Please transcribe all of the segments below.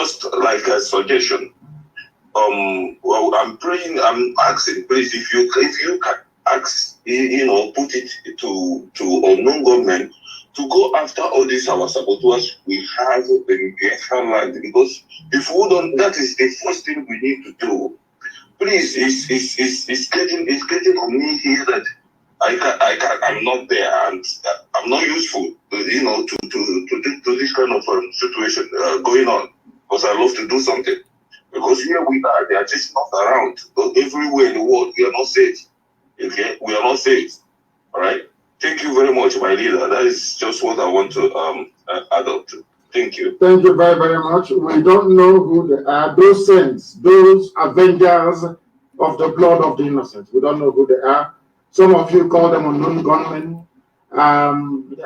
just like a suggestion. Well, I'm asking, please, if you can ask, put it to unknown government to go after all these our saboteurs we have in Biafra Land, because if we don't, that is the first thing we need to do. Please, it's getting on me here that I'm not there and I'm not useful, to this kind of situation going on, because I love to do something. Because here we are, they are just not around. But everywhere in the world, we are not safe. Okay, we are not safe. All right. Thank you very much, my leader. That is just what I want to add up to. Thank you. Thank you very, very much. We don't know who they are. Those saints, those avengers of the blood of the innocent. We don't know who they are. Some of you call them unknown gunmen. I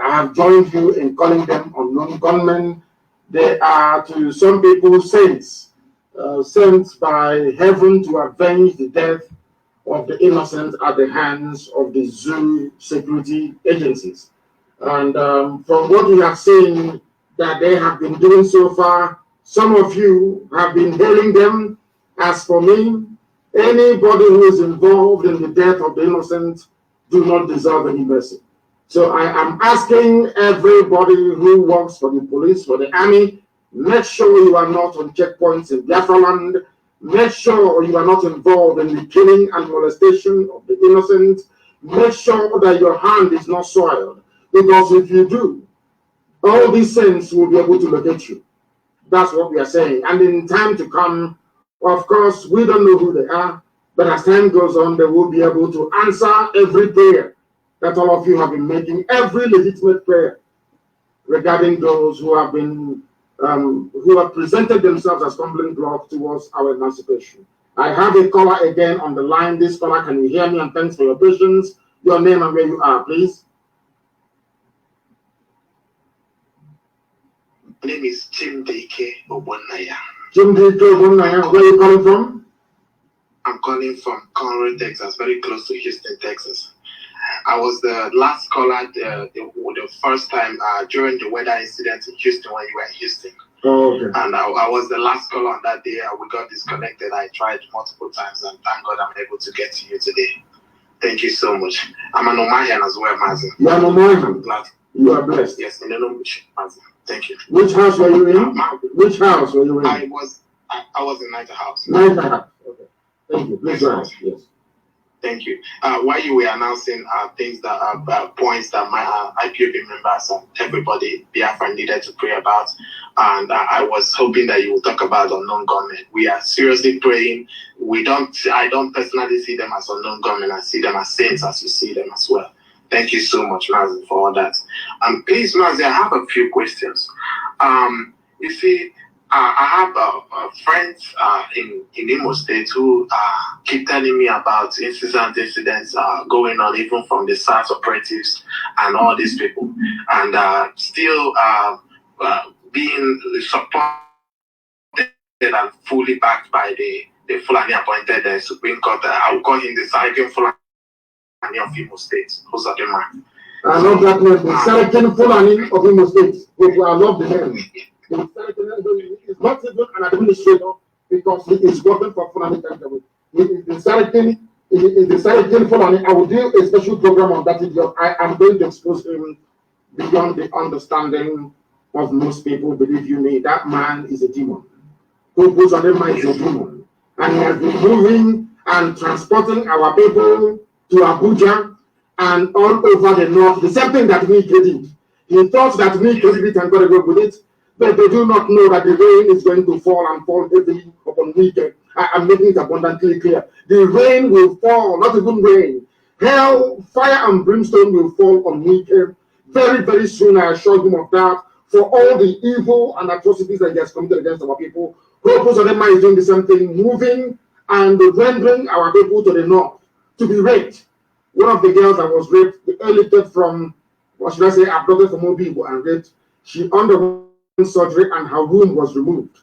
have joined you in calling them unknown gunmen. They are, to some people, saints, sent by heaven to avenge the death of the innocent at the hands of the zoo security agencies. And from what we have seen that they have been doing so far, some of you have been hailing them. As for me, anybody who is involved in the death of the innocent do not deserve any mercy. So I am asking everybody who works for the police, for the army, make sure you are not on checkpoints in Biafra Land. Make sure you are not involved in the killing and molestation of the innocent. Make sure that your hand is not soiled, because if you do, all these sins will be able to locate you. That's what we are saying. And in time to come, of course, we don't know who they are, but as time goes on, they will be able to answer every prayer that all of you have been making, every legitimate prayer regarding those who have been who have presented themselves as stumbling blocks towards our emancipation. I have a caller again on the line. This caller, can you hear me? And thanks for your patience. Your name and where you are, please. My name is Chimdeke Obonaya. Chimdeke Obonaya, where are you calling from? I'm calling from Conroe, Texas, very close to Houston, Texas. I was the last caller the first time during the weather incident in Houston when you were in Houston. Oh, okay. And I was the last caller on that day. We got disconnected. I tried multiple times, and thank God I'm able to get to you today. Thank you so much. I'm an Omahian as well, Mazi. You are an Omahian? I'm glad. You are blessed. Yes, in the Mazi. Thank you. Which house were you in? Which house were you in? I was in Niger House. Niger House. Okay. Thank you. Please go ahead. Yes. Thank you. While you were announcing things that are points that my IPOB members and everybody Biafra needed to pray about, and I was hoping that you would talk about unknown gunmen. We are seriously praying. I don't personally see them as unknown gunmen. I see them as saints, as you see them as well. Thank you so much, Mazi, for all that. Please, Mazi, I have a few questions. You see, I have friends in Imo State who keep telling me about incidents going on, even from the SARS operatives and all these people, and still being supported and fully backed by the Fulani appointed Supreme Court. I will call him the Sarkin Fulani of Imo State. Who's that man? I love that name, the Sarkin Fulani of Imo State. I love the name. Is not even an administrator, because he is working for Fulani Country. The Sarkin Fulani, I will do a special program on that video. I am going to expose him beyond the understanding of most people. Believe you me, that man is a demon. Who is a demon. And he has been moving and transporting our people to Abuja and all over the north. The same thing that we did. He thought that we did it and got away with it. But they do not know that the rain is going to fall and fall heavily upon Wike. I am making it abundantly clear. The rain will fall, not even rain. Hell, fire and brimstone will fall on Wike very, very soon. I assure him of that. For all the evil and atrocities that he has committed against our people, Purpose of is doing the same thing, moving and rendering our people to the north to be raped. One of the girls that was raped, airlifted from, what should I say, abducted from Obibo and raped, she underwent surgery and her womb was removed.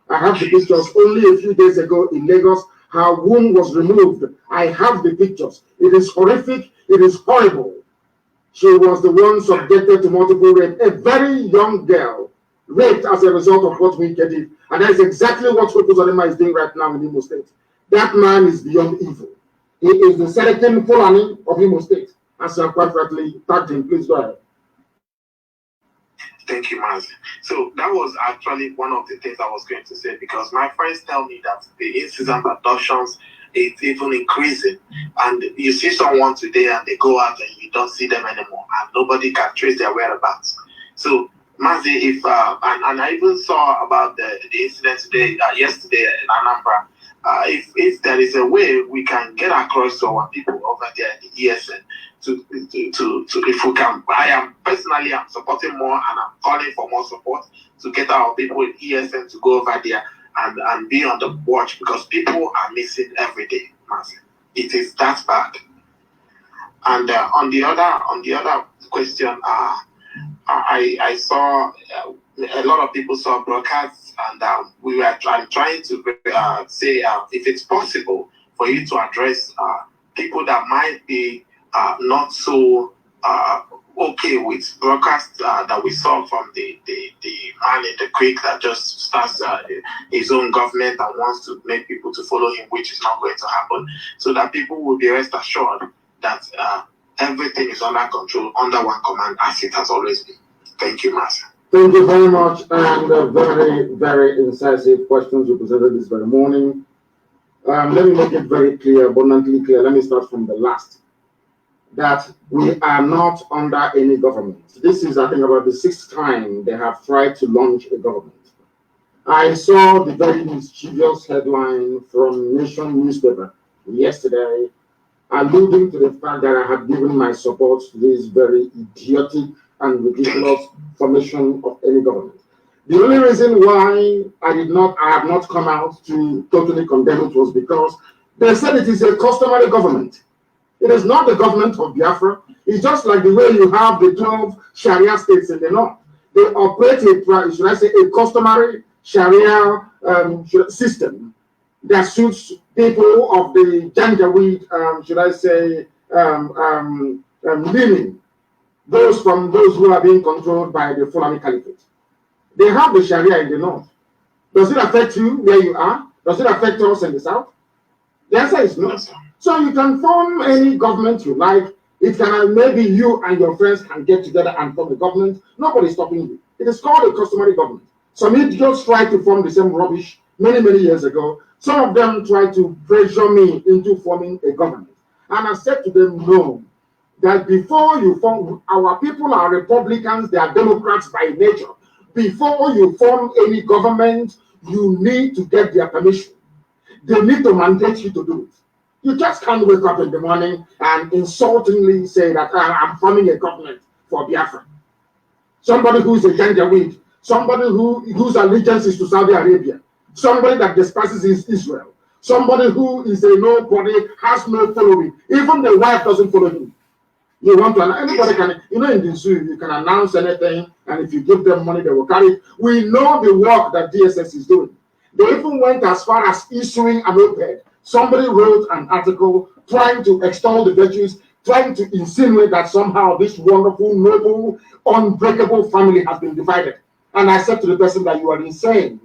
I have the pictures only a few days ago in Lagos. Her womb was removed. I have the pictures. It is horrific. It is horrible. She was the one subjected to multiple rape. A very young girl raped as a result of what we did. And that is exactly what Zolema is doing right now in Imo State. That man is beyond evil. He is the Selecting Fulani of Imo State. As I quite rightly tagged him, please go ahead. Thank you, Mazi. So that was actually one of the things I was going to say, because my friends tell me that the incident adoptions is even increasing. And you see someone today and they go out and you don't see them anymore, and nobody can trace their whereabouts. So Mazi, if and I even saw about the incident today, yesterday in Anambra. If there is a way we can get across to our people over there in the ESN to if we can, I'm supporting more, and I'm calling for more support to get our people in ESN to go over there and be on the watch, because people are missing every day, Mazi. It is that bad. And on the other question, I saw a lot of people saw broadcasts, and I'm trying to say if it's possible for you to address people that might be not so okay with broadcasts that we saw from the man in the creek that just starts his own government and wants to make people to follow him, which is not going to happen, so that people will be rest assured that everything is under control, under one command, as it has always been. Thank you, Master. Thank you very much, and very, very incisive questions you presented this very morning. Let me make it very clear, abundantly clear. Let me start from the last. That we are not under any government. This is, I think, about the 6th time they have tried to launch a government. I saw the very mischievous headline from Nation newspaper yesterday, alluding to the fact that I have given my support to this very idiotic and ridiculous formation of any government. The only reason why I have not come out to totally condemn it was because they said it is a customary government. It is not the government of Biafra. It's just like the way you have the 12 Sharia states in the north. They operate a customary Sharia system that suits people of the Janjaweed, leaning. Those who are being controlled by the Fulani Caliphate. They have the Sharia in the north. Does it affect you where you are? Does it affect us in the south? The answer is no. So you can form any government you like. It can, maybe you and your friends can get together and form a government. Nobody's stopping you. It is called a customary government. Some idiots tried to form the same rubbish many, many years ago. Some of them tried to pressure me into forming a government. And I said to them, no. That before you form, our people are Republicans, they are Democrats by nature. Before you form any government, you need to get their permission. They need to mandate you to do it. You just can't wake up in the morning and insultingly say that I'm forming a government for Biafra. Somebody who is a Janjaweed, somebody whose allegiance is to Saudi Arabia, somebody that despises Israel, somebody who is a nobody, has no following. Even the wife doesn't follow him. You want to, anybody can, in the zoo, you can announce anything, and if you give them money, they will carry it. We know the work that DSS is doing. They even went as far as issuing an op-ed. Somebody wrote an article trying to extol the virtues, trying to insinuate that somehow this wonderful, noble, unbreakable family has been divided. And I said to the person that you are insane.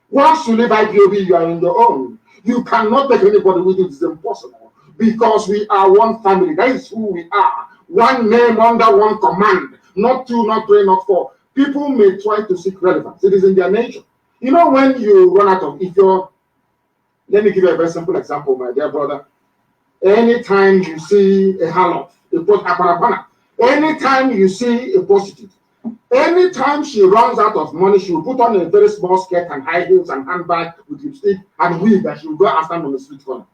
Once you leave IPOB, you are in your own. You cannot take anybody with you. It's impossible. Because we are one family. That is who we are. One name under one command. Not 2, not 3, not 4. People may try to seek relevance. It is in their nature. When you run out of, let me give you a very simple example, my dear brother. Anytime you see a harlot, anytime you see a prostitute, anytime she runs out of money, she will put on a very small skirt and high heels and handbag with lipstick and wig, and she will go and stand on the street corner.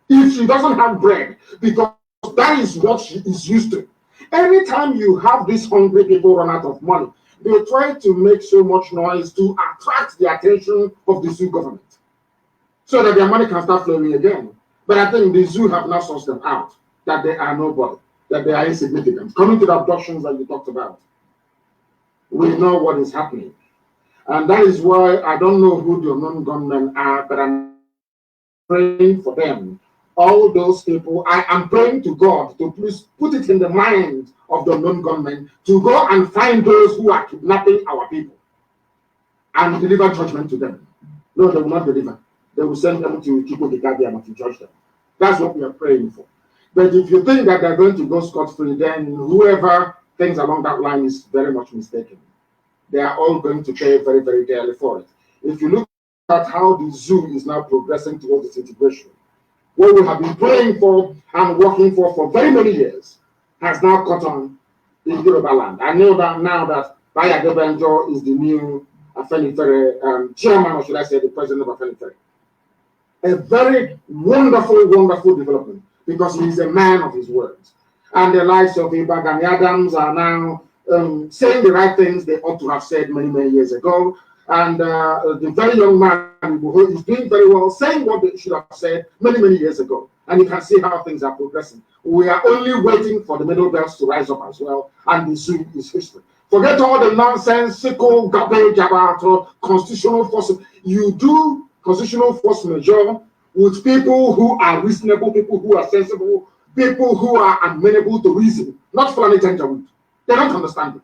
If she doesn't have bread, because that is what she is used to. Anytime you have these hungry people run out of money, they try to make so much noise to attract the attention of the zoo government so that their money can start flowing again. But I think the zoo have now sourced them out, that they are nobody, that they are insignificant. Coming to the abductions that you talked about, we know what is happening. And that is why I don't know who the unknown gunmen are, but I'm praying for them. All those people, I am praying to God to please put it in the mind of the unknown gunmen to go and find those who are kidnapping our people and deliver judgment to them. No, they will not deliver. They will send them to Kiko Gikabiama to judge them. That's what we are praying for. But if you think that they're going to go scot-free, then whoever thinks along that line is very much mistaken. They are all going to pay very, very dearly for it. If you look at how the zoo is now progressing towards its integration, what we have been praying for and working for very many years has now caught on in Yoruba land. I know that now that Baya Debenjo is the new Afenifere chairman, or should I say the president of Afenifere. A very wonderful, wonderful development, because he is a man of his words. And the likes of Ibagani Adams are now saying the right things they ought to have said many, many years ago. And the very young man is doing very well, saying what they should have said many, many years ago. And you can see how things are progressing. We are only waiting for the middle belts to rise up as well, and the zoo is history. Forget all the nonsensical garbage about constitutional force. You do constitutional force majeure with people who are reasonable, people who are sensible, people who are amenable to reason, not Fulani Janjaweed. They don't understand it.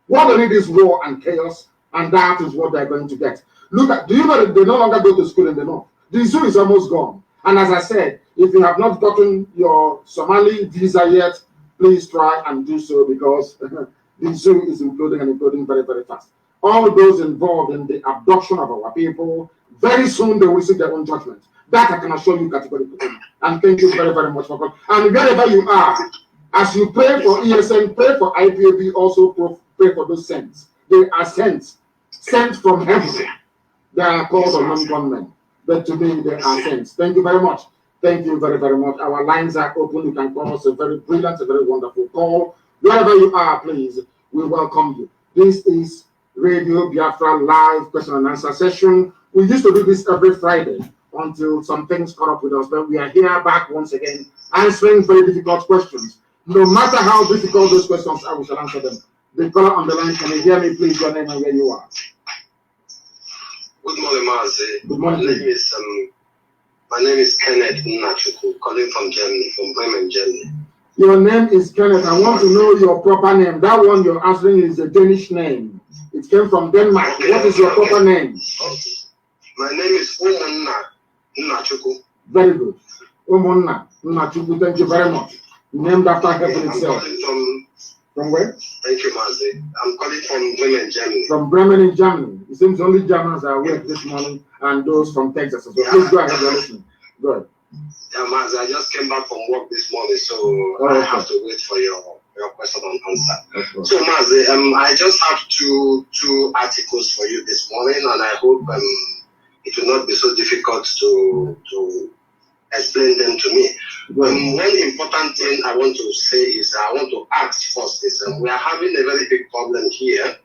What they need is war and chaos, and that is what they're going to get. Look at, do you know that they no longer go to school in the north? The zoo is almost gone. And as I said, if you have not gotten your Somali visa yet, please try and do so, because the zoo is imploding and imploding very, very fast. All those involved in the abduction of our people, very soon they will receive their own judgment. That I can assure you categorically. And thank you very, very much for coming. And wherever you are, as you pray for ESN, pray for IPAB, also pray for those saints. They are saints, sent from heaven. They are called unknown gunmen, but to me they are saints. Thank you very much. Thank you very, very much. Our lines are open. You can call us a very brilliant, a very wonderful call. Wherever you are, please, we welcome you. This is Radio Biafra Live question and answer session. We used to do this every Friday until some things caught up with us, but we are here back once again answering very difficult questions. No matter how difficult those questions are, we shall answer them. The caller on the line, can you hear me, please? Your name and where you are. Good morning, Mazi. Good morning. My name is Kenneth Nnamdi, calling from Germany, from Bremen, Germany. Your name is Kenneth. I want to know your proper name. That one you're answering is a Danish name. It came from Denmark. Okay, what is your proper name? Okay. My name is Nnamdi. Very good. Nnamdi, thank you very much. Named after heaven itself. From where? Thank you, Mazi. I'm calling from Bremen, Germany. From Bremen in Germany. It seems only Germans are awake this morning, and those from Texas as well. Please go ahead, you're listening. Go ahead. Yeah, Mazi, I just came back from work this morning, so I have to wait for your question and answer. So, Mazi, I just have two articles for you this morning, and I hope it will not be so difficult to explain them to me. One important thing I want to say is, I want to ask first is, we are having a very big problem here,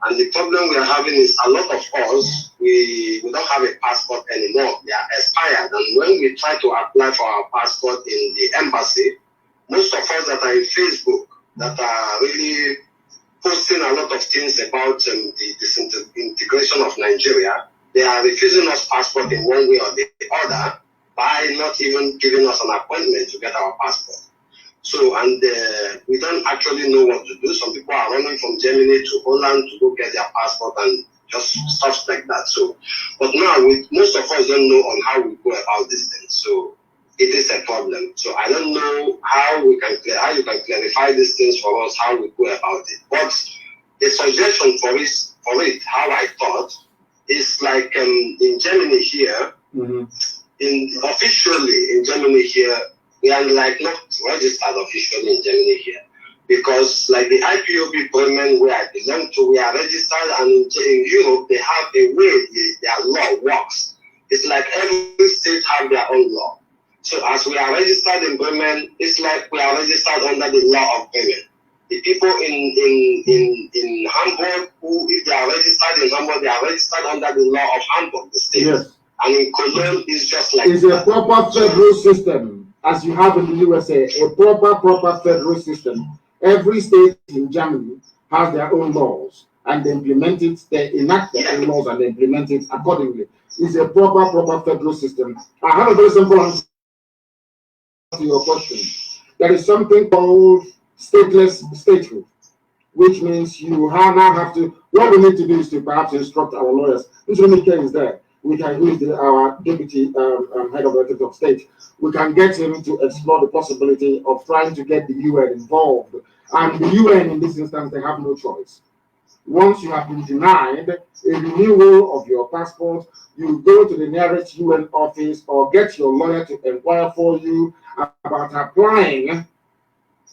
and the problem we are having is a lot of us, we don't have a passport anymore. They are expired, and when we try to apply for our passport in the embassy, most of us that are in Facebook, that are really posting a lot of things about the disintegration of Nigeria, they are refusing us passport in one way or the other, by not even giving us an appointment to get our passport. So, and we don't actually know what to do. Some people are running from Germany to Holland to go get their passport and just stuff like that. So, but now most of us don't know on how we go about this thing. So, it is a problem. So, I don't know how you can clarify these things for us, how we go about it. But a suggestion for it, how I thought, is like in Germany here. Mm-hmm. Officially in Germany here, we are like not registered officially in Germany here, because like the IPOB Bremen where I belong to, we are registered, and in Europe they have a way their law works. It's like every state have their own law. So as we are registered in Bremen, it's like we are registered under the law of Bremen. The people in Hamburg, who if they are registered in Hamburg, they are registered under the law of Hamburg, the state. Yes. And in Cologne, it's just like it's a proper federal system, as you have in the USA, a proper federal system. Every state in Germany has their own laws, and they implement it, they enact their own laws, and they implement it accordingly. It's a proper federal system. I have a very simple answer to your question. There is something called stateless statehood, which means you now have to, What we need to do is to perhaps instruct our lawyers. Mr. is there. We can use our deputy head of the of state. We can get him to explore the possibility of trying to get the UN involved. And the UN, in this instance, they have no choice. Once you have been denied a renewal of your passport, you go to the nearest UN office or get your lawyer to inquire for you about applying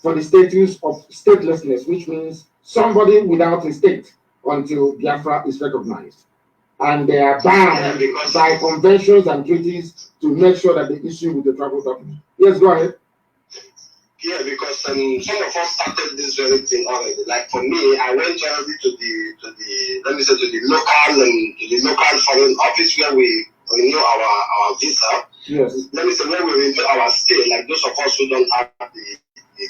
for the status of statelessness, which means somebody without a state until Biafra is recognized. And they are bound by conventions and treaties to make sure that they issue with the travel document. Yes, go ahead. Yeah, because some of us started this very thing already. Like for me, I went already to the let me say to the local foreign office where we renew our visa. Yes. Let me say where we renew our stay, like those of us who don't have the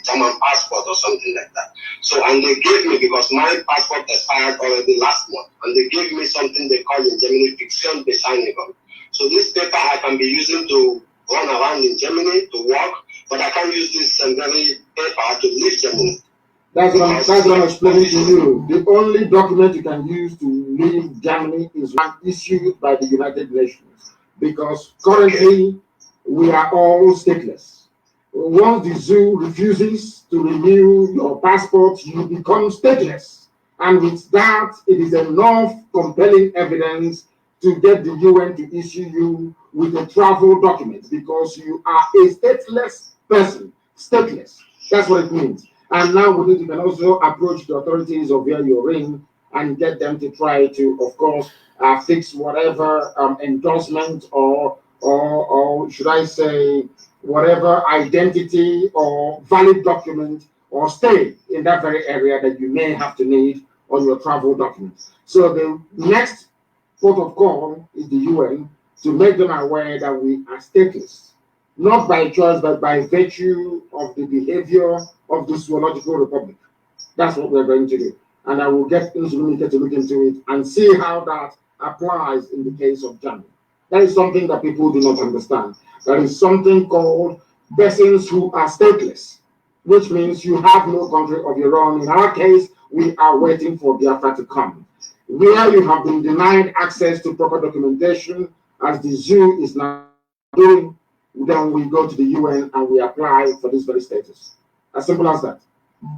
German passport or something like that. So, and they gave me, because my passport expired already last month, and they gave me something they call in Germany Fiction Bescheinigung. So this paper I can be using to run around in Germany to work, but I can't use this very paper to leave Germany. That's what I'm explaining to you. The only document you can use to leave Germany is one issued by the United Nations, because currently we are all stateless. Once the zoo refuses to renew your passport, you become stateless. And with that, it is enough compelling evidence to get the UN to issue you with a travel document, because you are a stateless person. Stateless. That's what it means. And now with it, you can also approach the authorities of where you're in and get them to try to, of course, fix whatever endorsement or should I say, whatever identity or valid document or stay in that very area that you may have to need on your travel document. So the next port of call is the UN, to make them aware that we are stateless, not by choice, but by virtue of the behavior of the zoological republic. That's what we're going to do. And I will get Nzulumike to look into it and see how that applies in the case of Germany. That is something that people do not understand. There is something called persons who are stateless, which means you have no country of your own. In our case, we are waiting for Biafra to come. Where you have been denied access to proper documentation, as the zoo is now doing, then we go to the UN and we apply for this very status. As simple as that.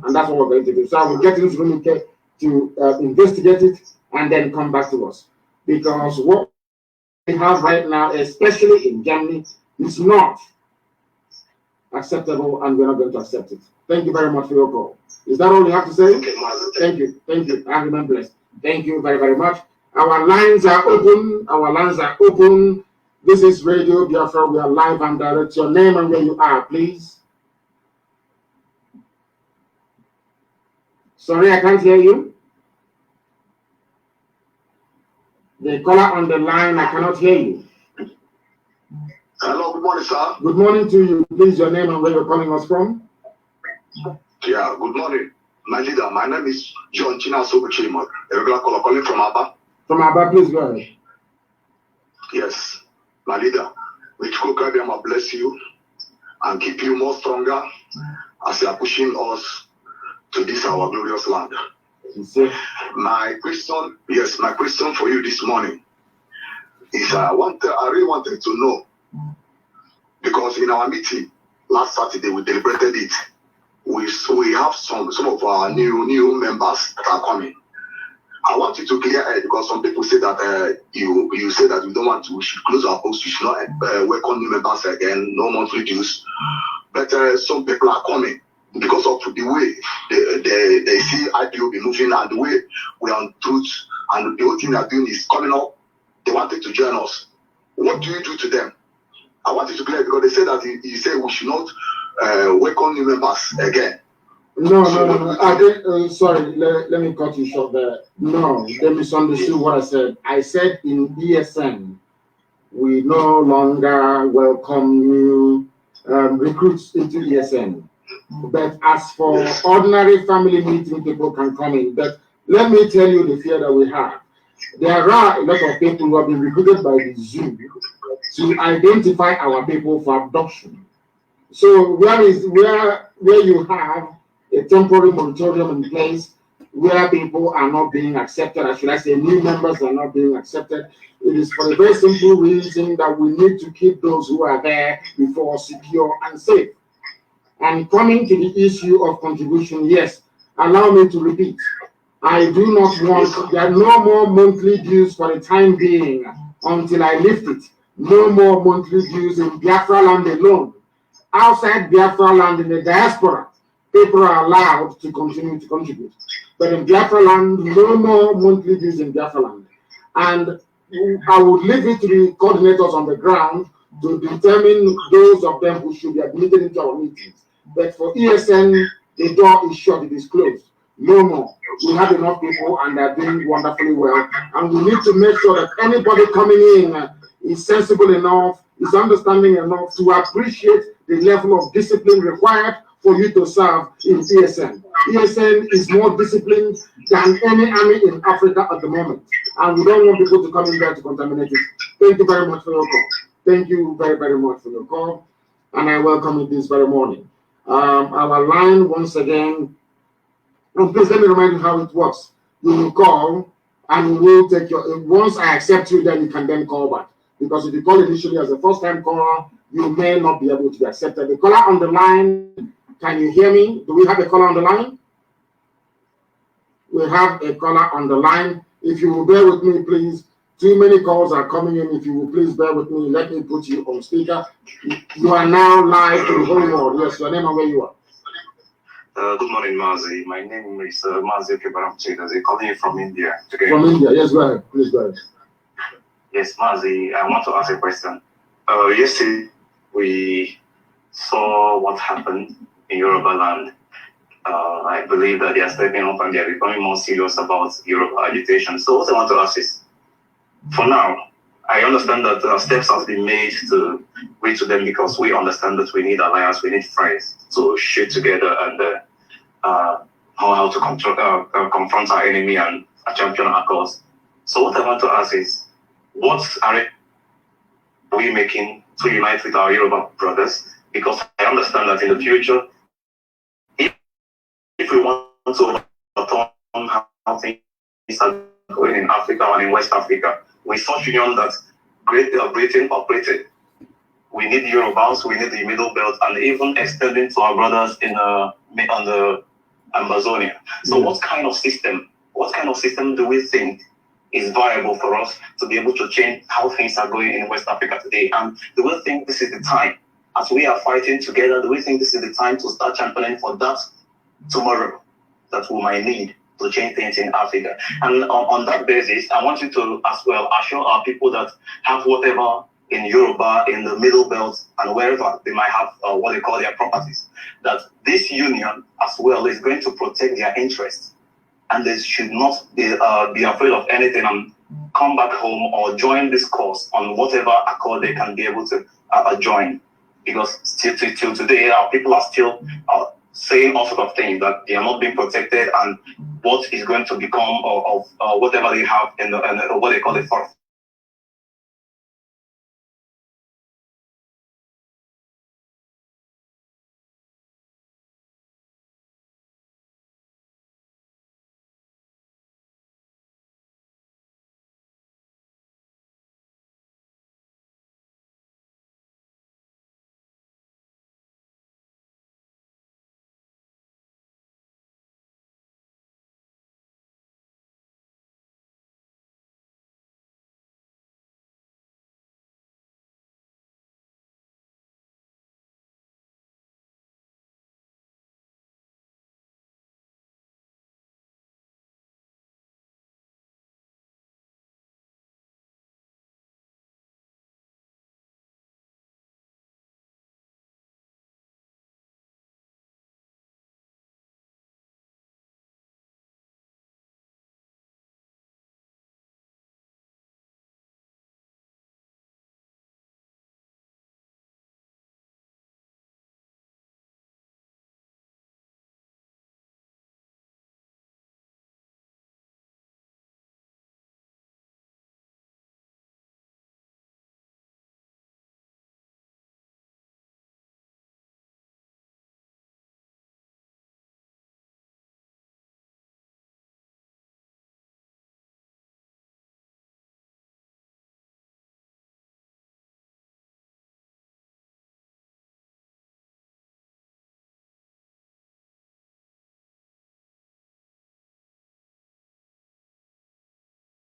And that's what we're going to do. So I will get Nzulumike to investigate it and then come back to us. Because what we have right now, especially in Germany, is not acceptable, and we're not going to accept it. Thank you very much for your call. Is that all you have to say? Okay, thank you. Thank you. I remember blessed. Thank you very, very much. Our lines are open. Our lines are open. This is Radio Biafra. We are live and direct. Your name and where you are, please. Sorry, I can't hear you. The caller on the line, I cannot hear you. Hello, good morning, sir. Good morning to you. Please, your name and where you're calling us from. Yeah, good morning. My leader, my name is John China Sobuchima, a regular caller calling from Abba. From Abba, please go ahead. Yes, my leader, which Kokabiyama bless you and keep you more stronger as you are pushing us to this our glorious land. My question for you this morning is I really wanted to know, because in our meeting last Saturday we deliberated it. We have some of our new members that are coming. I want you to clear it, because some people say that you say that we don't want to, we should close our books, we should not welcome new members again, no monthly dues. But some people are coming because of the way they see IPOB moving and the way we are on truth, and the whole thing they are doing is coming up. They wanted to join us. What do you do to them? I wanted to clear, because they say that he said we should not welcome new members again. No. I did, sorry, let me cut you short there. No, they misunderstood what I said. I said in ESN, we no longer welcome new recruits into ESN. But as for ordinary family meeting, people can come in. But let me tell you the fear that we have. There are a lot of people who have been recruited by the zoo to identify our people for abduction. So where you have a temporary moratorium in place, where people are not being accepted, or should I say new members are not being accepted. It is for a very simple reason that we need to keep those who are there before secure and safe. And coming to the issue of contribution, yes, allow me to repeat. I do not want, there are no more monthly dues for the time being until I lift it. No more monthly dues in Biafra land alone. Outside Biafra land in the diaspora, people are allowed to continue to contribute. But in Biafra land, no more monthly dues in Biafra land. And I would leave it to the coordinators on the ground to determine those of them who should be admitted into our meetings. But for ESN, the door is shut, it is closed. No more. We have enough people and they're doing wonderfully well. And we need to make sure that anybody coming in is sensible enough, is understanding enough to appreciate the level of discipline required for you to serve in ESN. ESN is more disciplined than any army in Africa at the moment. And we don't want people to come in there to contaminate it. Thank you very much for your call. Thank you very, very much for your call. And I welcome you this very morning. Our line, once again, and please let me remind you how it works. You will call and we will take your, once I accept you, then you can then call back. Because if you call initially as a first-time caller, you may not be able to be accepted. The caller on the line, can you hear me? Do we have a caller on the line? We have a caller on the line. If you will bear with me, please. Too many calls are coming in. If you will please bear with me, let me put you on speaker. You are now live to the whole world. Yes, your name and where you are. Good morning, Mazi. My name is Mazi I'm calling you from India today. From India, yes, go ahead. Please go ahead. Yes, Mazi, I want to ask a question. Yesterday, we saw what happened in Yoruba land. I believe that they are stepping up and they are becoming more serious about Yoruba agitation. So what I want to ask is, for now, I understand that steps have been made to reach to them because we understand that we need alliance, we need friends to shoot together and know how to confront our enemy and champion our cause. So what I want to ask is, what are we making to unite with our Yoruba brothers? Because I understand that in the future, if we want to overturn how things are going in Africa and in West Africa, with such union that Great Britain operated, we need Yorubas, we need the Middle Belt, and even extending to our brothers in on the Amazonia. So what kind of system do we think is viable for us to be able to change how things are going in West Africa today? And do we think this is the time, as we are fighting together, do we think this is the time to start championing for that tomorrow that we might need to change things in Africa? And on that basis, I want you to as well assure our people that have whatever in Yoruba, in the Middle Belt, and wherever they might have what they call their properties, that this union as well is going to protect their interests, and they should not be afraid of anything and come back home or join this cause on whatever accord they can be able to join. Because till today, our people are still saying all sorts of things, that they are not being protected, and what is going to become of whatever they have in what they call the forest.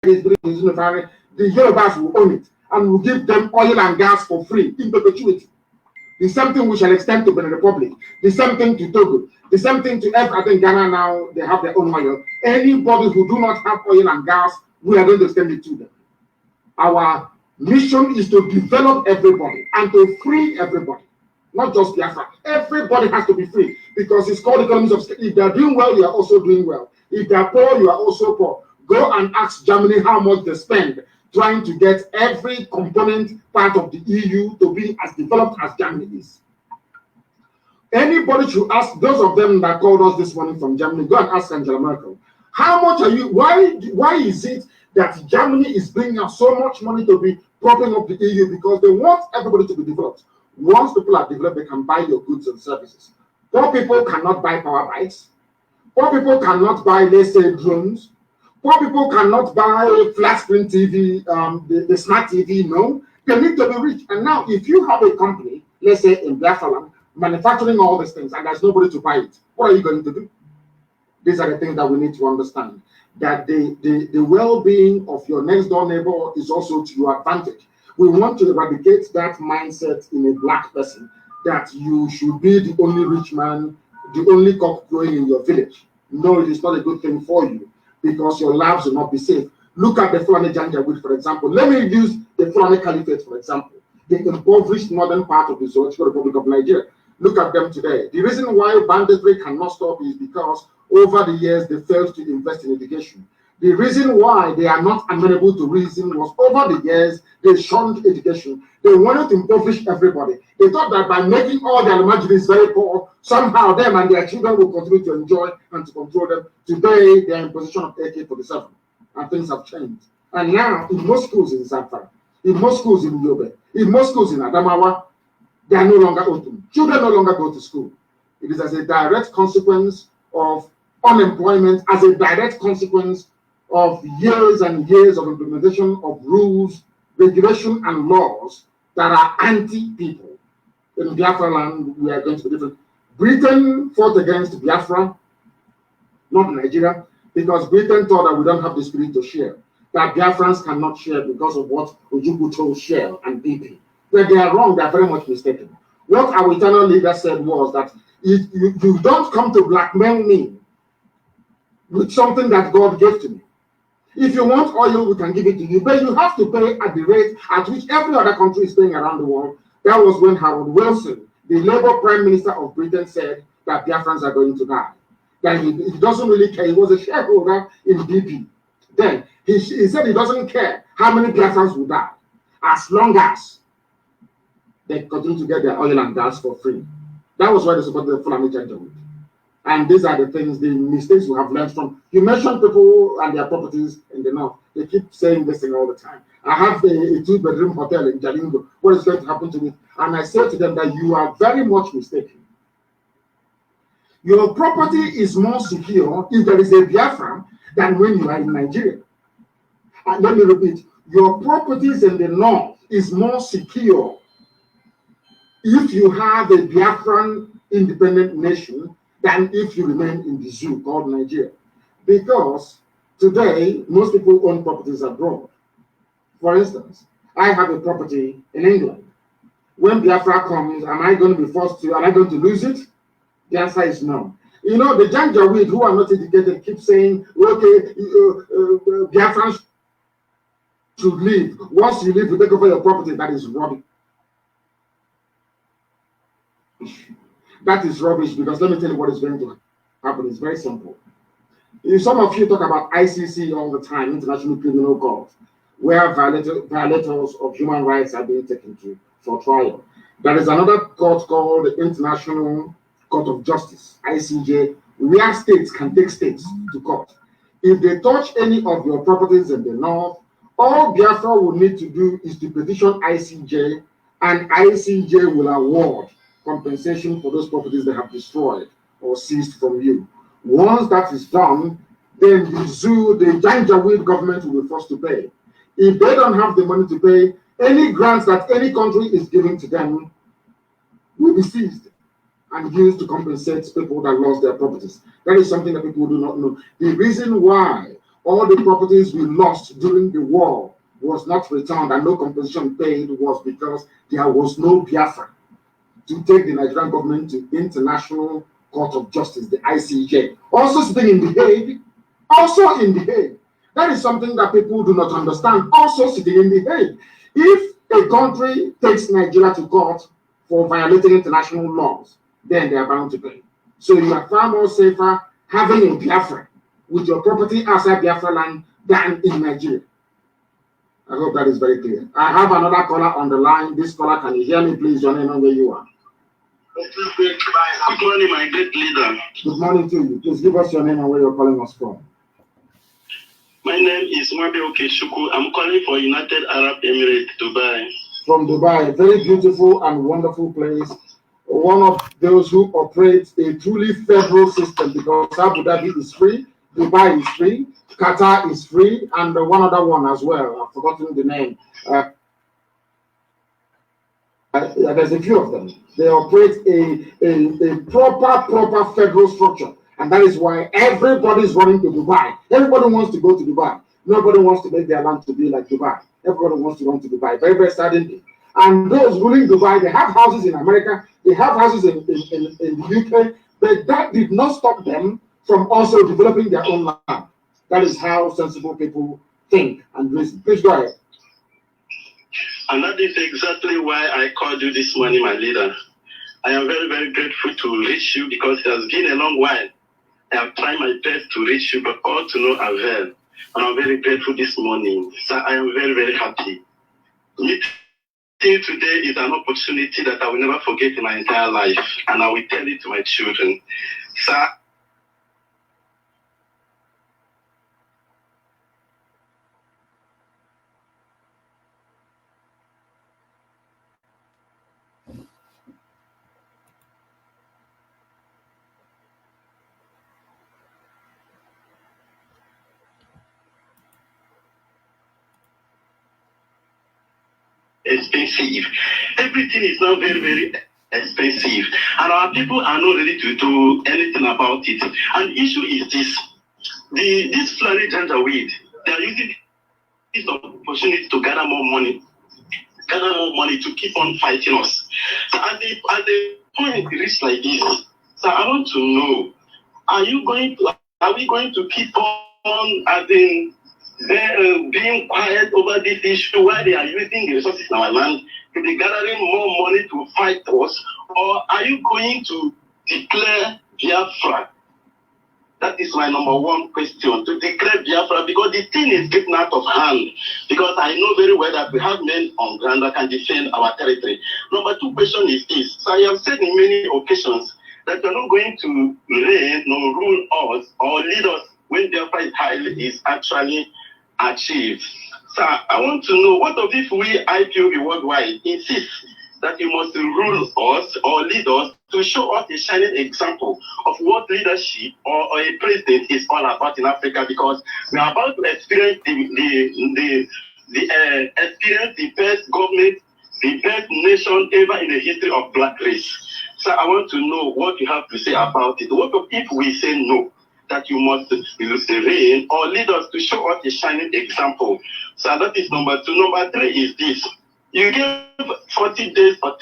the Yorubas will own it and will give them oil and gas for free in perpetuity. The same thing we shall extend to Benin Republic. The same thing to Togo. The same thing to I think Ghana now, they have their own oil. Anybody who do not have oil and gas, we are going to extend it to them. Our mission is to develop everybody and to free everybody. Not just Biafra. Everybody has to be free because it's called economies of scale. If they're doing well, you are also doing well. If they're poor, you are also poor. Go and ask Germany how much they spend trying to get every component part of the EU to be as developed as Germany is. Anybody should ask, those of them that called us this morning from Germany, go and ask Angela Merkel, how much are you, why is it that Germany is bringing out so much money to be propping up the EU? Because they want everybody to be developed. Once people are developed, they can buy your goods and services. Poor people cannot buy power bikes. Poor people cannot buy, let's say, drones. Poor people cannot buy flat screen TV, the smart TV, no. They need to be rich. And now, if you have a company, let's say in Biafra Land, manufacturing all these things, and there's nobody to buy it, what are you going to do? These are the things that we need to understand. That the well-being of your next door neighbor is also to your advantage. We want to eradicate that mindset in a black person, that you should be the only rich man, the only cock crowing in your village. No, it is not a good thing for you, because your lives will not be safe. Look at the Fulani Janjaweed, for example. Let me use the Fulani Caliphate, for example. The impoverished northern part of the Zoological Republic of Nigeria. Look at them today. The reason why banditry cannot stop is because over the years they failed to invest in education. The reason why they are not amenable to reason was over the years they shunned education. They wanted to impoverish everybody. They thought that by making all their Almajiris very poor, somehow them and their children will continue to enjoy and to control them. Today they are in possession of AK-47, and things have changed. And now in most schools in Zamfara, in most schools in Yobe, in most schools in Adamawa, they are no longer open. Children no longer go to school. It is as a direct consequence of unemployment, as a direct consequence of years and years of implementation of rules, regulation, and laws that are anti-people. In Biafra Land, we are going to be different. Britain fought against Biafra, not Nigeria, because Britain thought that we don't have the spirit to share, that Biafrans cannot share because of what Ojukwu told Shell and BP. But they are wrong, they are very much mistaken. What our eternal leader said was that you don't come to blackmail me with something that God gave to me. If you want oil, we can give it to you, but you have to pay at the rate at which every other country is paying around the world. That was when Harold Wilson, the Labour Prime Minister of Britain, said that Biafrans are going to die. That he doesn't really care. He was a shareholder in BP. Then he said he doesn't care how many Biafrans will die, as long as they continue to get their oil and gas for free. That was why they supported the Fulani Janjaweed. And these are the things, the mistakes we have learned from. You mentioned people and their properties in the north. They keep saying this thing all the time. I have a 2-bedroom hotel in Jalingo. What is going to happen to me? And I say to them that you are very much mistaken. Your property is more secure if there is a Biafra than when you are in Nigeria. And let me repeat, your properties in the north is more secure if you have a Biafran independent nation than if you remain in the zoo called Nigeria. Because today, most people own properties abroad. For instance, I have a property in England. When Biafra comes, am I going to be forced to, am I going to lose it? The answer is no. You know, the Janjaweed who are not educated keep saying, okay, Biafrans should leave. Once you leave, you take over your property. That is rubbish. That is rubbish, because let me tell you what is going to happen. It's very simple. Some of you talk about ICC all the time, International Criminal Court, where violators of human rights are being taken to for trial. There is another court called the International Court of Justice, ICJ, where states can take states to court. If they touch any of your properties in the north, all Biafra will need to do is to petition ICJ, and ICJ will award compensation for those properties they have destroyed or seized from you. Once that is done, then the zoo, the Janjaweed government will be forced to pay. If they don't have the money to pay, any grants that any country is giving to them will be seized and used to compensate people that lost their properties. That is something that people do not know. The reason why all the properties we lost during the war was not returned and no compensation paid was because there was no Biafra to take the Nigerian government to International Court of Justice, the ICJ. Also sitting in The Hague, also in The Hague. That is something that people do not understand. Also sitting in The Hague. If a country takes Nigeria to court for violating international laws, then they are bound to pay. So you are far more safer having a Biafra with your property outside Biafra land than in Nigeria. I hope that is very clear. I have another caller on the line. This caller, can you hear me, please? Your name and where you are. Good morning, my great leader. Good morning to you. Please give us your name and where you're calling us from. My name is Mabi Okeshuku. I'm calling for United Arab Emirates, Dubai. From Dubai, very beautiful and wonderful place. One of those who operates a truly federal system because Abu Dhabi is free, Dubai is free, Qatar is free, and one other one as well. I've forgotten the name. There's a few of them. They operate a proper federal structure. And that is why everybody's running to Dubai. Everybody wants to go to Dubai. Nobody wants to make their land to be like Dubai. Everybody wants to run to Dubai. Very, very suddenly. And those ruling Dubai, they have houses in America, they have houses in the UK, but that did not stop them from also developing their own land. That is how sensible people think and reason. Please go ahead. And that is exactly why I called you this morning, my leader. I am very, very grateful to reach you because it has been a long while. I have tried my best to reach you, but all to no avail. And I'm very grateful this morning. So I am very, very happy. Meeting today is an opportunity that I will never forget in my entire life. And I will tell it to my children. Sir, expensive. Everything is now very, very expensive. And our people are not ready to do anything about it. And the issue is this. This Fulani Janjaweed, they are using this opportunity to gather more money to keep on fighting us. So at the point reached like this, so I want to know, are we going to keep on as in being quiet over this issue while they are using the resources in our land to be gathering more money to fight us? Or are you going to declare Biafra? That is my number one question, to declare Biafra, because the thing is getting out of hand. Because I know very well that we have men on ground that can defend our territory. Number two question is this. So I have said in many occasions that you're not going to reign nor rule us or lead us when Biafra is actually achieved. So I want to know, what of if we IPOB worldwide insist that you must rule us or lead us to show us a shining example of what leadership or a president is all about in Africa, because we are about to experience the best government, the best nation ever in the history of black race. So I want to know what you have to say about it. What if we say no, that you must reign or lead us to show us a shining example? So that is number two. Number three is this. You give 40 days or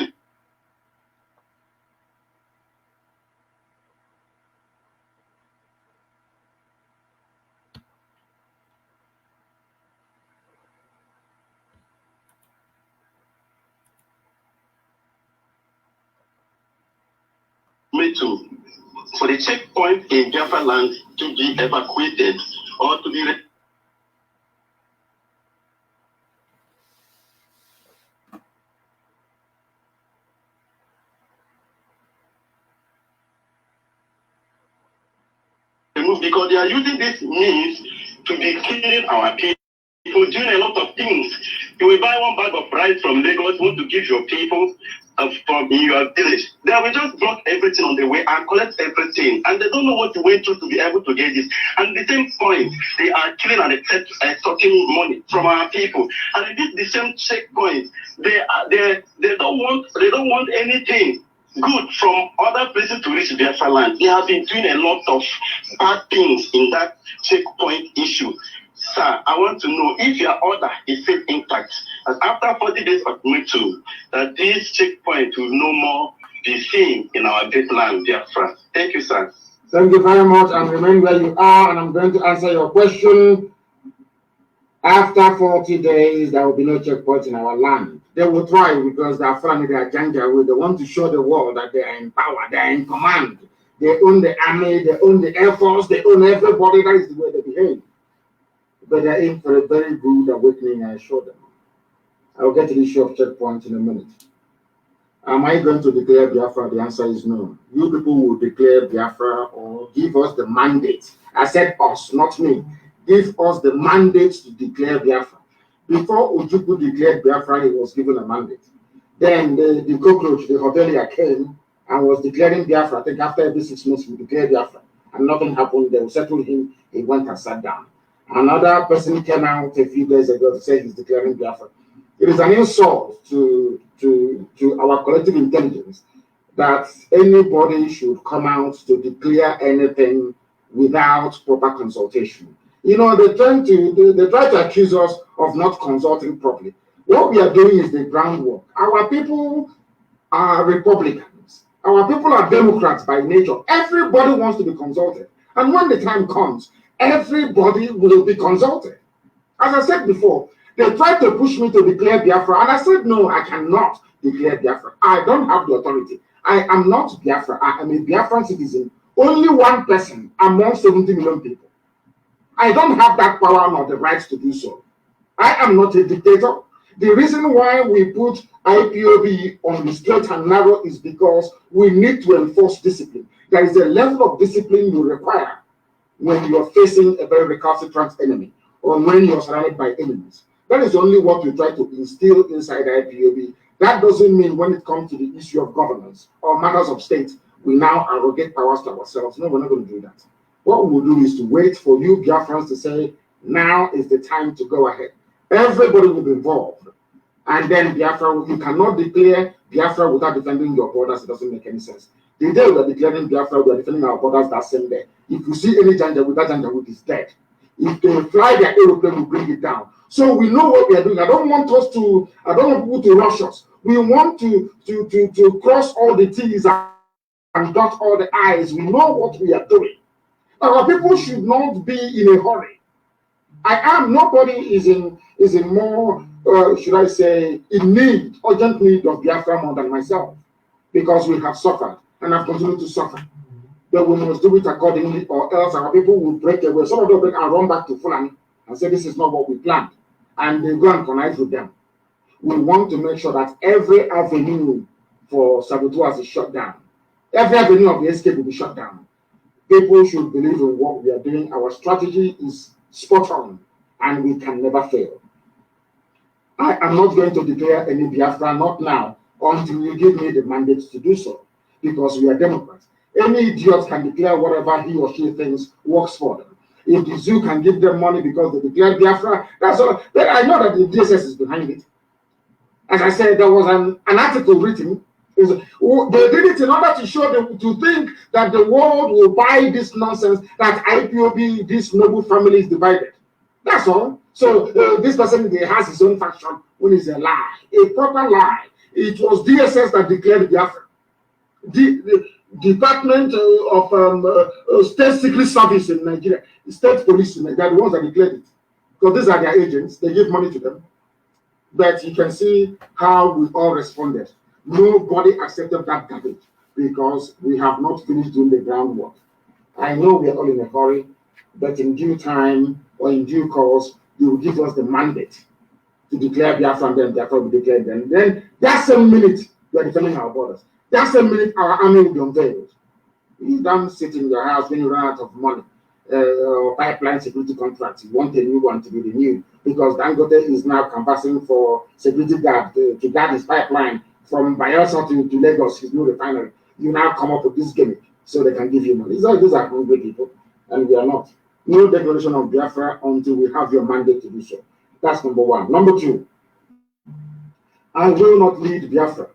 for the checkpoint in Biafra Land to be evacuated or to be removed, because they are using this means to be killing our people, doing a lot of things. You will buy one bag of rice from Lagos, want to give your people from your village. They will just block everything on the way and collect everything. And they don't know what to went through to be able to get this. And at the same point, they are killing and extorting money from our people. And in this the same checkpoint, they don't want anything. good from other places to reach Biafra land. They have been doing a lot of bad things in that checkpoint issue. Sir, I want to know if your order is still intact, and after 40 days of meeting, that this checkpoint will no more be seen in our great land, Biafra. Thank you, sir. Thank you very much, and remain where you are, and I'm going to answer your question. After 40 days, there will be no checkpoints in our land. They will try because they are friendly, they are Janjaweed. They want to show the world that they are in power, they are in command. They own the army, they own the air force, they own everybody. That is the way they behave. But they are in for a very good awakening, I assure them. I will get to the issue of checkpoints in a minute. Am I going to declare Biafra? The answer is no. You people will declare Biafra or give us the mandate. I said us, not me. Give us the mandate to declare Biafra. Before Ojukwu declared Biafra, he was given a mandate. Then the cockroach, the hotelier, came and was declaring Biafra. I think after every 6 months, we declared Biafra. And nothing happened. They settled him. He went and sat down. Another person came out a few days ago to say he's declaring Biafra. It is an insult to our collective intelligence that anybody should come out to declare anything without proper consultation. You know, they try to accuse us of not consulting properly. What we are doing is the groundwork. Our people are Republicans. Our people are Democrats by nature. Everybody wants to be consulted. And when the time comes, everybody will be consulted. As I said before, they tried to push me to declare Biafra, and I said, no, I cannot declare Biafra. I don't have the authority. I am not Biafra. I am a Biafran citizen. Only one person among 70 million people. I don't have that power nor the rights to do so. I am not a dictator. The reason why we put IPOB on the straight and narrow is because we need to enforce discipline. There is a level of discipline you require when you are facing a very recalcitrant enemy or when you are surrounded by enemies. That is only what we try to instill inside IPOB. That doesn't mean when it comes to the issue of governance or matters of state, we now arrogate powers to ourselves. No, we're not going to do that. What we will do is to wait for you Biafrans to say, now is the time to go ahead. Everybody will be involved. And then Biafra, you cannot declare Biafra without defending your borders. It doesn't make any sense. The day we are declaring Biafra, we are defending our borders that same day. If you see any Janjaweed, that Janjaweed is dead. If they fly their aeroplane, we bring it down. So we know what we are doing. I don't want people to rush us. We want to cross all the T's and dot all the I's. We know what we are doing. Our people should not be in a hurry. Nobody is in more, should I say, urgent need of Biafra more than myself, because we have suffered and have continued to suffer. But we must do it accordingly, or else our people will break away. Some of them will run back to Fulani and say this is not what we planned, and they go and connive with them. We want to make sure that every avenue for saboteurs is shut down. Every avenue of the escape will be shut down. People should believe in what we are doing. Our strategy is spot on, and we can never fail. I am not going to declare any Biafra, not now, until you give me the mandate to do so, because we are Democrats. Any idiot can declare whatever he or she thinks works for them. If the zoo can give them money because they declared Biafra, that's all. But I know that the DSS is behind it. As I said, there was an article written. They did it in order to show them, to think that the world will buy this nonsense, that IPOB, this noble family, is divided. That's all. So this person has his own faction when it's a lie, a proper lie. It was DSS that declared Biafra. The Department of State Secret Service in Nigeria, State Police in Nigeria, the ones that declared it. Because these are their agents, they give money to them. But you can see how we all responded. Nobody accepted that garbage because we have not finished doing the groundwork. I know we are all in a hurry, but in due time or in due course, you will give us the mandate to declare Biafra, and then Biafra will declare them. Then that same minute, we are defending our borders. That same minute, our army will be unveiled. You don't sit in your house when you run out of money or pipeline security contracts. You want a new one to be renewed because Dangote is now canvassing for security guard to guard his pipeline from Bayelsa to Lagos, his new refinery. You now come up with this gimmick so they can give you money. These are hungry people, and we are not. No declaration of Biafra until we have your mandate to do so. That's number one. Number two, I will not lead Biafra.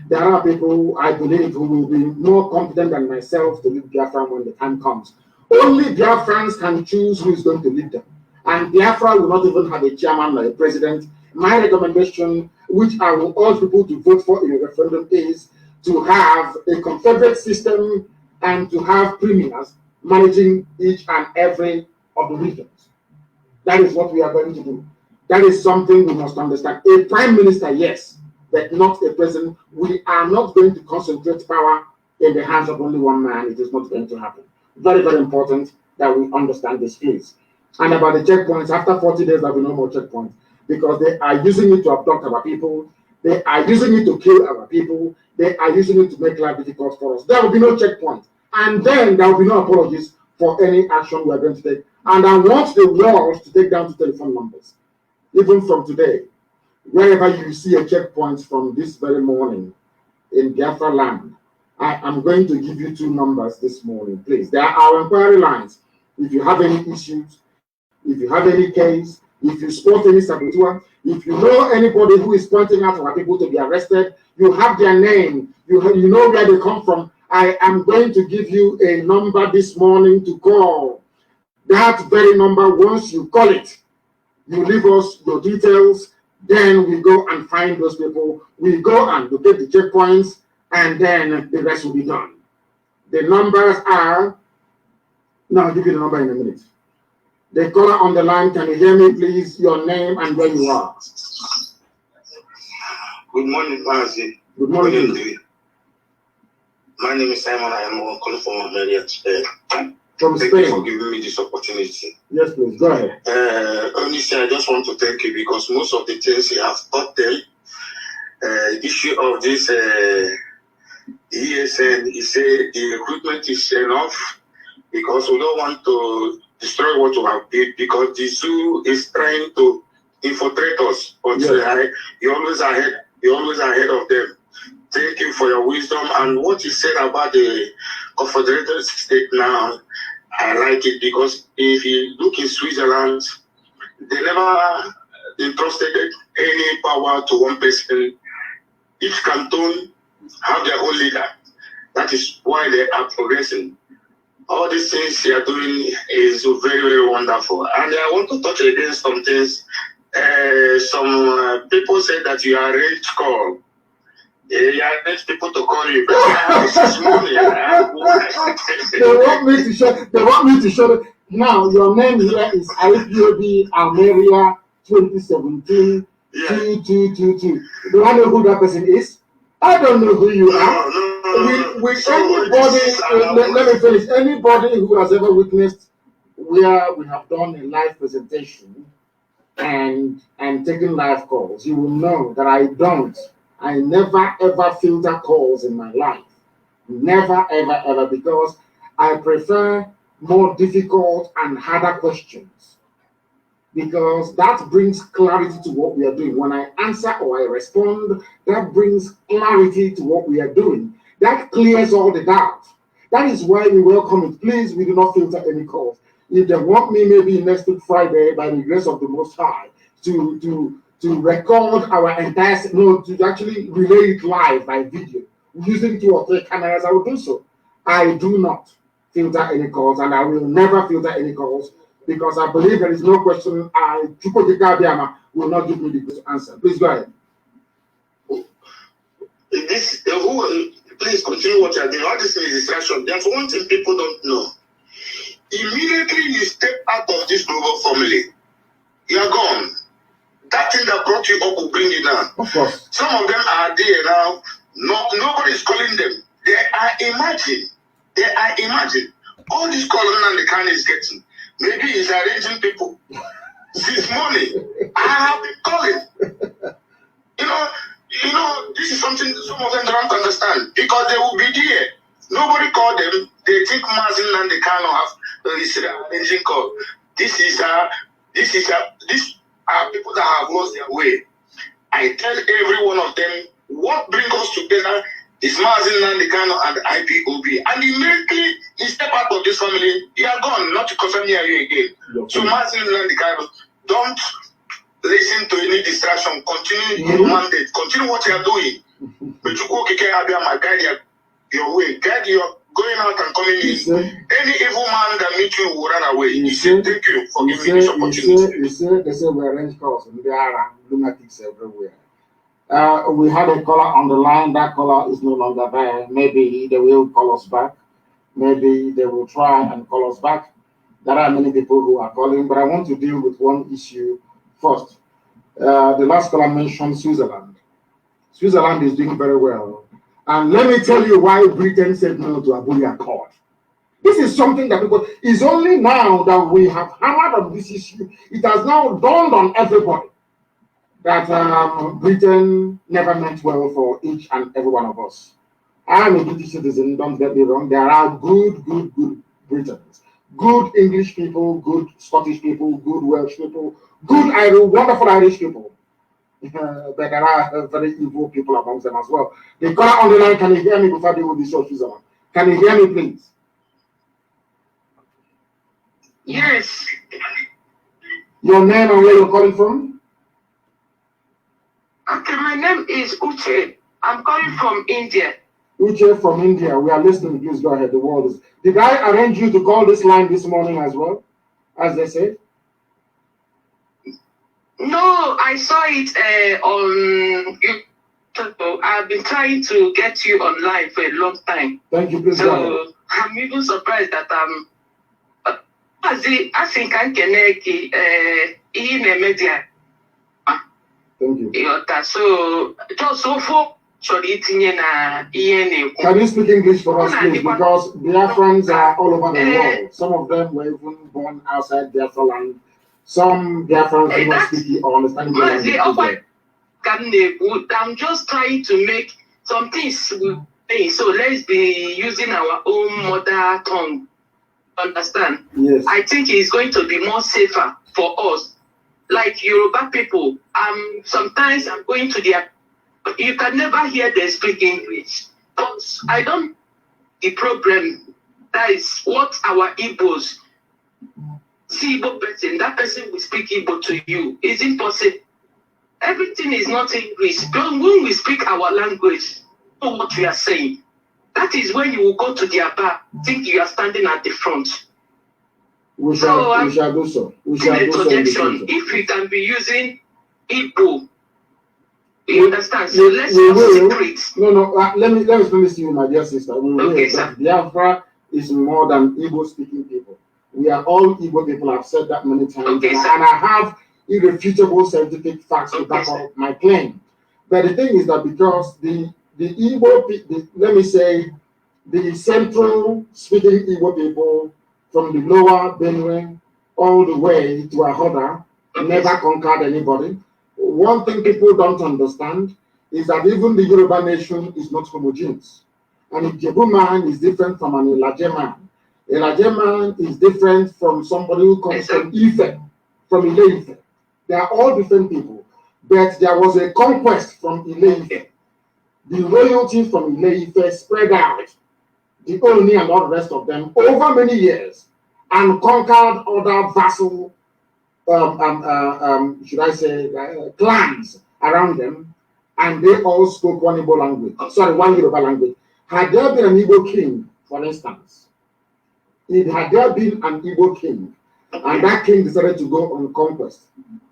there are people, I believe, who will be more competent than myself to lead Biafra when the time comes. Only Biafrans can choose who is going to lead them. And Biafra will not even have a chairman or a president. My recommendation, which I will urge people to vote for in a referendum, is to have a confederate system and to have premiers managing each and every of the regions. That is what we are going to do. That is something we must understand. A prime minister, yes, but not a president. We are not going to concentrate power in the hands of only one man. It is not going to happen. Very, very important that we understand this, please. And about the checkpoints, after 40 days, there will be no more checkpoints because they are using it to abduct our people. They are using it to kill our people. They are using it to make life difficult for us. There will be no checkpoint. And then there will be no apologies for any action we are going to take. And I want the world to take down the telephone numbers. Even from today, wherever you see a checkpoint from this very morning in Biafra Land, I am going to give you 2 numbers this morning, please. There are our inquiry lines. If you have any issues, if you have any case, if you spot any saboteur, if you know anybody who is pointing out our people to be arrested, you have their name, you know where they come from, I am going to give you a number this morning to call. That very number, once you call it, you leave us your details, then we go and find those people. We go and locate the checkpoints, and then the rest will be done. The numbers are, now I'll give you the number in a minute. The caller on the line, can you hear me, please? Your name and where you are. Good morning, Mazi. Good morning. My name is Simon. I am calling from America today. From Thank Spain. you for giving me this opportunity. Yes, please. Go ahead. Honestly, I just want to thank you because most of the things you have taught them, issue of this ESN, he said the recruitment is enough because we don't want to destroy what we have built because the zoo is trying to infiltrate us. But yes, you're always ahead of them. Thank you for your wisdom and what you said about the Confederated State now. I like it because if you look in Switzerland, they never entrusted any power to one person. Each canton have their own leader. That is why they are progressing. All these things you are doing is very, very wonderful. And I want to touch against some things. Some people say that you are arranged call. You arrange people to call you. This is money. They want me to show. Now, your name here is IPOB Almeria 2017 2222. Do I know who that person is? I don't know who you are. With anybody, let me finish. Anybody who has ever witnessed where we have done a live presentation and taken live calls, you will know that I never ever filter calls in my life. Never ever ever, because I prefer more difficult and harder questions, because that brings clarity to what we are doing. When I answer or I respond, that brings clarity to what we are doing. That clears all the doubt. That is why we welcome it. Please, we do not filter any calls. If they want me, maybe next week Friday, by the grace of the Most High, to record our entire, to actually relay it live by video, using 2 or 3 cameras, I will do so. I do not filter any calls, and I will never filter any calls, because I believe there is no question will not give me the answer. Please go ahead. Please continue what you are doing. All this is distraction. There's one thing people don't know. Immediately you step out of this global family, you are gone. That thing that brought you up will bring you down. Of course. Some of them are there now. Nobody is calling them. They are imagine. All this calling and the Kanu is getting. Maybe he's arranging people. Since morning, I have been calling. You know, this is something some of them don't understand because they will be there. Nobody called them. They think Mazi and the Kanu have arranging call. These are people that have lost their way. I tell every one of them, what brings us together is Mazi and the Kanu and the IPOB. And immediately you step out of this family, you are gone, not to concern me again. Okay. So Mazi and the Kanu, don't listen to any distraction. Continue your mandate. Continue what you are doing. But you go guide your way. Guide your going out and coming in. Any evil man that meets you will run away. He said, thank you for giving me this opportunity. They say we arrange calls and there are lunatics everywhere. We had a caller on the line. That caller is no longer there. Maybe they will call us back. Maybe they will try and call us back. There are many people who are calling, but I want to deal with one issue first. The last caller mentioned Switzerland. Switzerland is doing very well. And let me tell you why Britain said no to Abuja Accord. This is something that people, it's only now that we have hammered on this issue. It has now dawned on everybody that Britain never meant well for each and every one of us. I am a British citizen, don't get me wrong. There are good Britons. Good English people, good Scottish people, good Welsh people, good wonderful Irish people. But there are very evil people amongst them as well. The caller on the line, can you hear me before they will be short? Can you hear me, please? Yes. Your name and where you're calling from? Okay, my name is Uche. I'm calling from India. Uche from India. We are listening. Please go ahead. The world is. Did I arrange you to call this line this morning as well, as they said? No, I saw it on YouTube. I've been trying to get you online for a long time. Thank you. Please go ahead. I'm even surprised that Mazi, I think I can in the media. Thank you. So just so for. Can you speak English for us, please? Because Biafrans are all over the world. Some of them were even born outside Biafra Land. Some Biafrans do not speak or understand the language. I'm just trying to make some things. So let's be using our own mother tongue. Understand? Yes. I think it's going to be more safer for us. Like Yoruba people, sometimes I'm going to their. You can never hear them speak English. But I don't. The problem, that is what our Igbos see Igbo person. That person will speak Igbo to you. It's impossible. Everything is not English. But when we speak our language, know what we are saying. That is when you will go to their bar, think you are standing at the front. We shall do so. We shall do so. If we can be using Igbo. You understand? So let's not secret. No. Let me explain this to you, my dear sister. Okay, sir. Biafra is more than Igbo-speaking people. We are all Igbo people. I've said that many times, okay, and I have irrefutable scientific facts to back up my claim. But the thing is that because the Igbo, let me say, the central-speaking Igbo people from the lower Benue all the way to Ahoda never conquered anybody. One thing people don't understand is that even the Yoruba nation is not homogeneous. An Ijebu man is different from an Ilaje man. Ilaje man is different from somebody who comes from Ife, from Ile-Ife. They are all different people. But there was a conquest from Ile-Ife. The royalty from Ile-Ife spread out, the Oni and all the rest of them, over many years, and conquered other vassal should I say, clans around them, and they all spoke one Igbo language. Sorry, one Yoruba language. Had there been an Igbo king, for instance, had there been an Igbo king, and that king decided to go on conquest,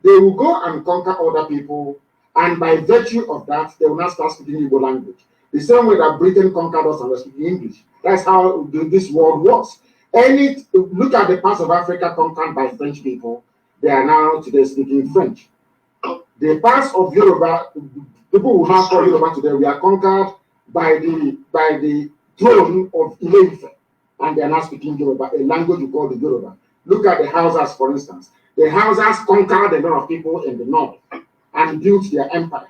they will go and conquer other people, and by virtue of that, they will not start speaking Igbo language. The same way that Britain conquered us and was speaking English. That's how this world works. Look at the parts of Africa conquered by French people. They are now today speaking French. The parts of Yoruba, people who now call Yoruba today, we are conquered by the throne of Ile-Ife, and they are now speaking Yoruba, a language we call the Yoruba. Look at the Hausas, for instance. The Hausas conquered a lot of people in the north and built their empire.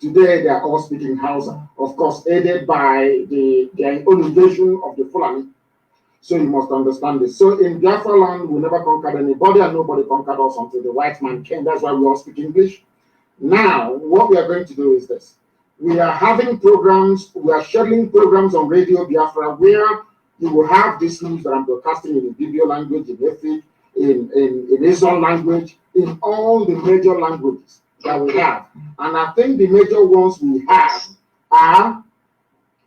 Today, they are all speaking Hausa, of course, aided by the own invasion of the Fulani. So you must understand this. So in Biafra land, we never conquered anybody, and nobody conquered us until the white man came. That's why we all speak English. Now, what we are going to do is this. We are having programs, we are scheduling programs on Radio Biafra where you will have this news that I'm broadcasting in the video language, in Efik. in his own language, in all the major languages that we have. And I think the major ones we have are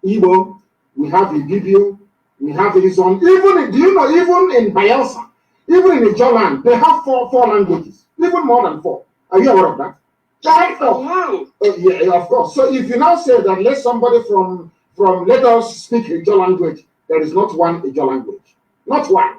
Igbo, we have Ibibio, we have his own. Even, do you know, even in Bayelsa, even in Ijoland, they have four languages, even more than 4. Are you aware of that? They have 4. Wow. Yeah, of course. So if you now say that let somebody from let us speak Ijo language, there is not one Ijo language. Not one.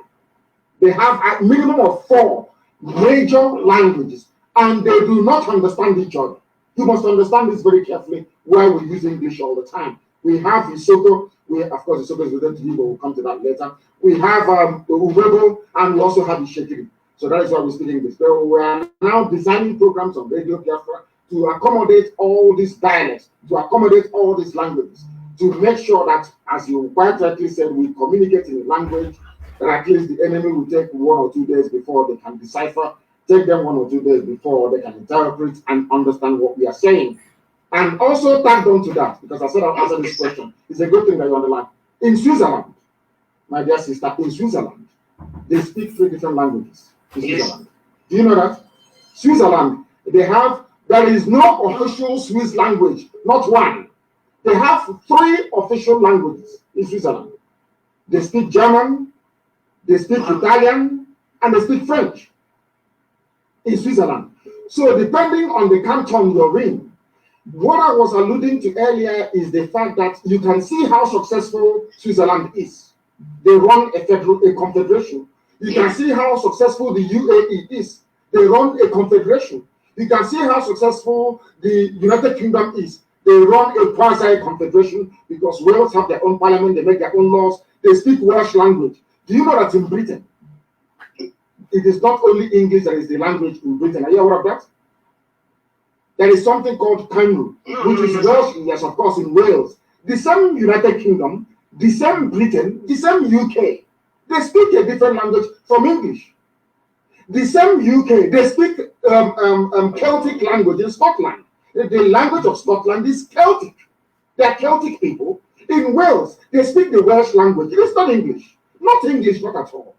They have a minimum of 4 major languages, and they do not understand each other. You must understand this very carefully why we use English all the time. We have Isoko, of course, Isoko is related to you, but we'll come to that later. We have Uwebo, and we also have Ishekiri. So that is why we speak English. So we are now designing programs on Radio Biafra to accommodate all these dialects, to accommodate all these languages, to make sure that, as you quite rightly said, we communicate in a language that at least the enemy will take 1 or 2 days before they can decipher, take them 1 or 2 days before they can interpret and understand what we are saying. And also tagged on to that, because I said I'll answer this question. It's a good thing that you underline. In Switzerland, my dear sister, in Switzerland, they speak 3 different languages. In Switzerland. Do you know that? Switzerland, there is no official Swiss language, not one. They have 3 official languages in Switzerland. They speak German, they speak Italian, and they speak French in Switzerland. So depending on the canton you're in, what I was alluding to earlier is the fact that you can see how successful Switzerland is. They run a confederation. You can see how successful the UAE is. They run a confederation. You can see how successful the United Kingdom is. They run a quasi-confederation because Wales have their own parliament, they make their own laws, they speak Welsh language. Do you know that in Britain, it is not only English that is the language in Britain? Are you aware of that? There is something called Kanu, which is Welsh, yes, of course, in Wales. The same United Kingdom, the same Britain, the same UK, they speak a different language from English. The same UK, they speak Celtic language in Scotland. The language of Scotland is Celtic. They are Celtic people. In Wales, they speak the Welsh language. It is not English. Not English, not at all.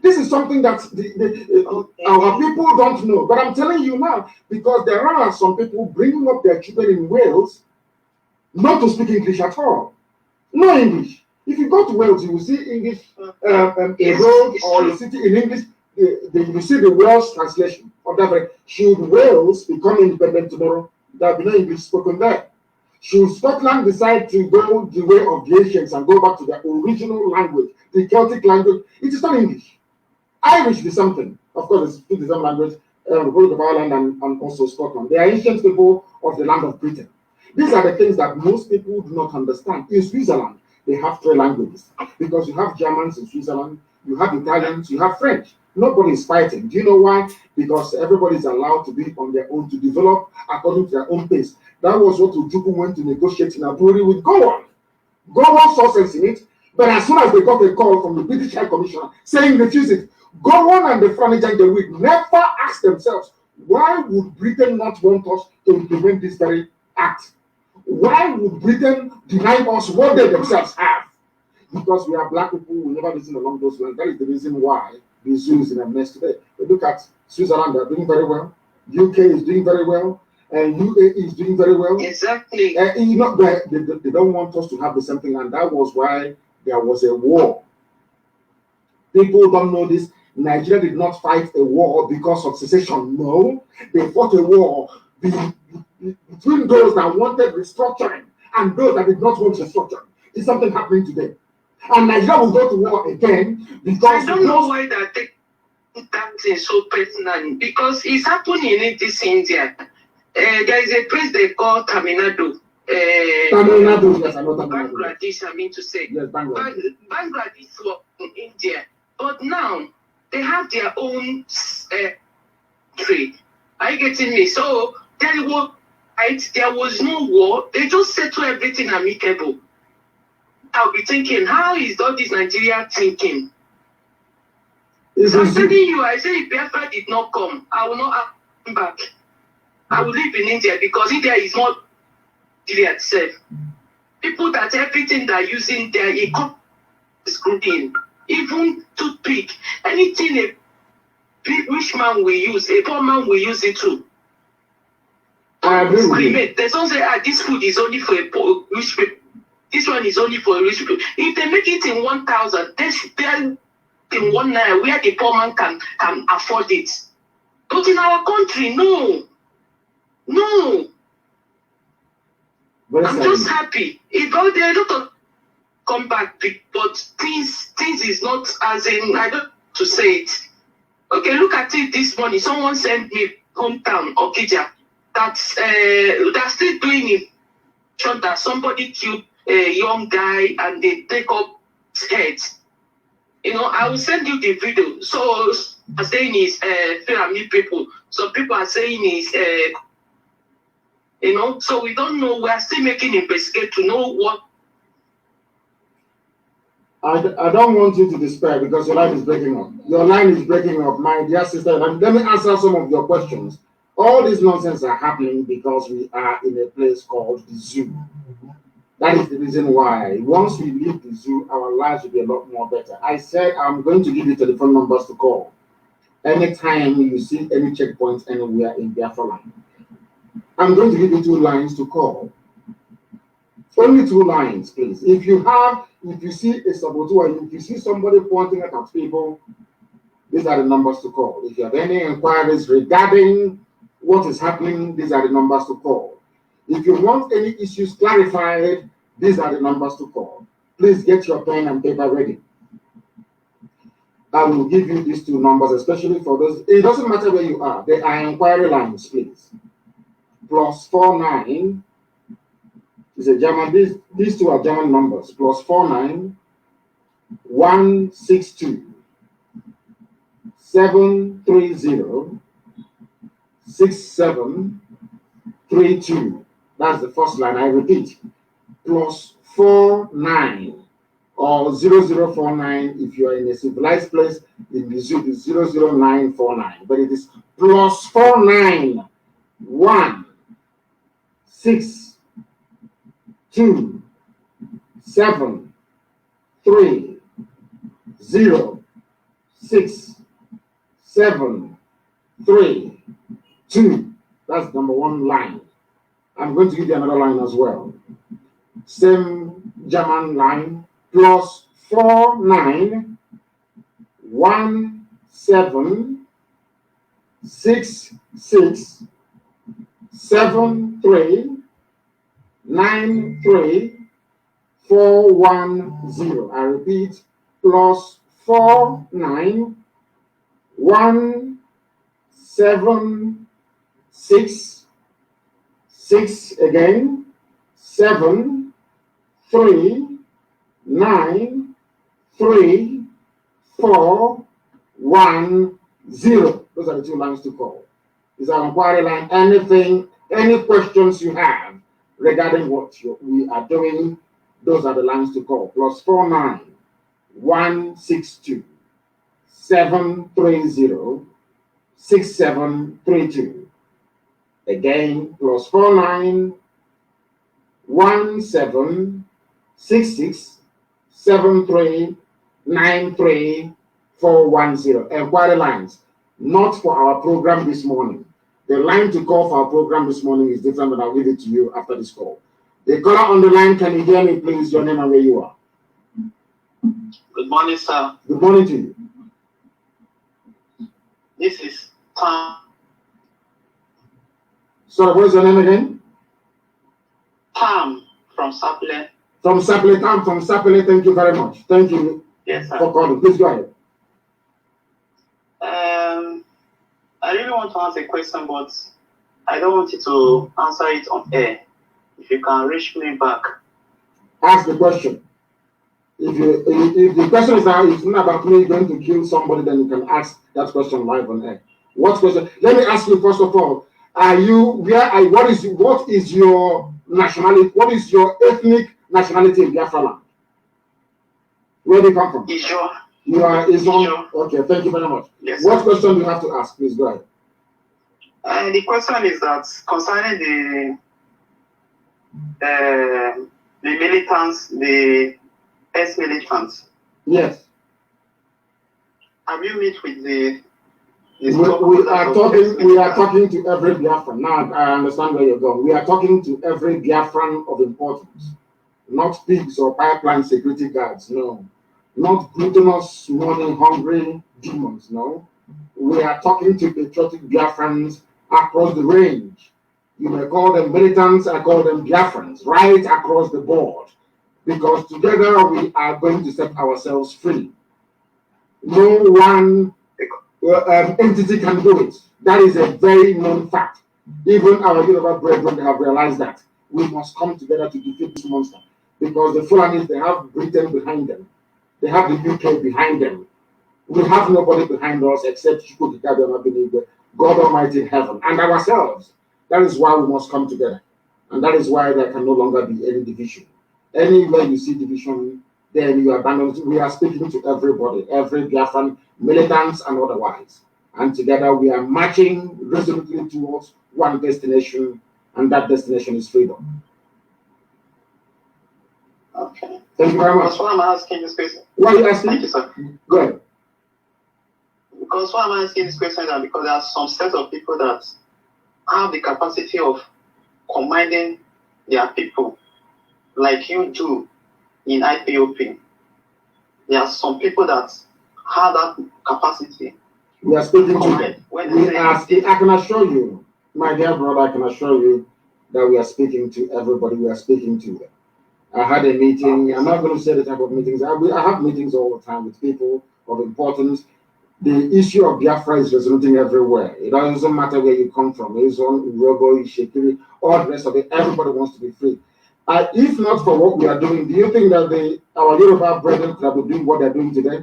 This is something that our people don't know. But I'm telling you now, because there are some people bringing up their children in Wales not to speak English at all. No English. If you go to Wales, you will see English, a road or a city in English. You see the Welsh translation of that. Should Wales become independent tomorrow, there will be no English spoken there. Should Scotland decide to go the way of the ancients and go back to their original language, the Celtic language, it is not English. Irish is something. Of course, it's the same language, Republic of Ireland and also Scotland. They are ancient people of the land of Britain. These are the things that most people do not understand. In Switzerland, they have 3 languages. Because you have Germans in Switzerland, you have Italians, you have French. Nobody is fighting. Do you know why? Because everybody is allowed to be on their own, to develop according to their own pace. That was what Ojukwu went to negotiate in Aburi with Gowon. Gowon saw sense in it, but as soon as they got a call from the British High Commissioner saying refuse it, Gowon and the Flanagan they would never ask themselves, why would Britain not want us to implement this very act? Why would Britain deny us what they themselves have? Because we are black people, we never listen along those lines. That is the reason why the zoo is in a mess today. But look at Switzerland, they're doing very well. UK is doing very well. And UAE is doing very well. Exactly. You know, they don't want us to have the same thing, and that was why there was a war. People don't know this. Nigeria did not fight a war because of secession. No, they fought a war between those that wanted restructuring and those that did not want restructuring. It's something happening today. And Nigeria will go to war again because... I don't know why they're taking that thing so personally, because it's happening in this India. There is a place they call Tamil Nadu. Tamil Nadu, yes, I know Tamil Nadu. Bangladesh, I mean to say. Yes, Bangladesh. Bangladesh was in India. But now, they have their own trade. Are you getting me? So, there was no war. They just settle everything amicable. I'll be thinking, how is all this Nigeria thinking? So I'm telling you, I say if Biafra did not come, I will not come back. I will live in India because India is not Nigeria itself. People that everything they're using their economy is growing. even toothpick, anything a rich man will use, a poor man will use it too. Discriminate. They don't say, this food is only for a poor rich people. This one is only for rich people. If they make it in 1,000, they should be in 1 naira where the poor man can afford it. But in our country, no. I'm just happy. If all they don't come back, but things is not as in, I don't to say it. Okay, look at it this morning. Someone sent me hometown, Okija, that's still doing it. Sure that somebody killed a young guy and they take up his head. I will send you the video. So are saying is Ferami people. Some people are saying is so we don't know. We are still making investigate to know what. I don't want you to despair because your line is breaking up. Your line is breaking up, my dear sister. And let me answer some of your questions. All this nonsense are happening because we are in a place called the zoo. That is the reason why. Once we leave the zoo, our lives will be a lot more better. I said I'm going to give you telephone numbers to call. Anytime you see any checkpoints anywhere in Biafra Land, I'm going to give you 2 lines to call. Only 2 lines, please. If you see a saboteur, if you see somebody pointing at people, these are the numbers to call. If you have any inquiries regarding what is happening, these are the numbers to call. If you want any issues clarified, these are the numbers to call. Please get your pen and paper ready. I will give you these 2 numbers, especially for those. It doesn't matter where you are. They are inquiry lines, please. +49 is a German. These 2 are German numbers. +49 162 730 6732. That's the first line. I repeat, +49 or 0049 if you are in a civilized place. In the zoo, it's 00949, but it is +49 1 6 2 7 3 0 6 7 3 2. That's number 1 line. I'm going to give you another line as well. Same German line. +49 17 66 73 93 410. I repeat, +49 176 again 7 3 9 3 4 1 0. Those are the 2 lines to call. Is our inquiry line. Any questions you have regarding what we are doing, those are the lines to call. +49 162 730 6732. Again, +49 17 66 73 93 410. Inquiry lines, not for our program this morning. The line to call for our program this morning is different, but I'll give it to you after this call. The caller on the line, can you hear me, please? Your name and where you are. Good morning, sir. Good morning to you. This is Tom. Sorry, what is your name again? Tom from Sapele. From Sapele, Tom from Sapele. Thank you very much. Thank you for calling. Please go ahead. I really want to ask a question, but I don't want you to answer it on air. If you can reach me back. Ask the question. If the question is not about me going to kill somebody, then you can ask that question live on air. What question? Let me ask you first of all. What is your nationality? What is your ethnic nationality in Biafra Land? Where do you come from? Isho. You are Isho. Okay, thank you very much. Yes, what question do you have to ask? Please go ahead. The question is that concerning the militants, the ex-militants. Yes. have you met with the we are talking to every Biafran. Now I understand where you're going. We are talking to every Biafran of importance, not pigs or pipeline security guards. No, not gluttonous, money-hungry demons. No, we are talking to patriotic Biafrans across the range. You may call them militants. I call them Biafrans, right across the board, because together we are going to set ourselves free. No one entity can do it. That is a very known fact. Even our Yoruba brethren have realized that we must come together to defeat this monster, because the Fulanis, they have Britain behind them, they have the UK behind them. We have nobody behind us except God Almighty in heaven and ourselves. That is why we must come together, and that is why there can no longer be any division. Anywhere you see division, then you abandon. We are speaking to everybody, every Biafran, militants and otherwise. And together we are marching resolutely towards one destination, and that destination is freedom. Okay. Thank you very much. That's why I'm asking this question. Why are you asking? Thank you, sir. Go ahead. Because why I'm asking this question is because there are some set of people that have the capacity of commanding their people, like you do in IPOP. There are some people that have that capacity. We are speaking to them. I can assure you, my dear brother, I can assure you that we are speaking to everybody. We are speaking to them. I had a meeting. I'm not going to say the type of meetings. I have meetings all the time with people of importance. The issue of Biafra is resonating everywhere. It doesn't matter where you come from. It's on Urobo, Ishekiri, all the rest of it. Everybody wants to be free. If not for what we are doing, do you think that our Yoruba brethren could have been doing what they're doing today?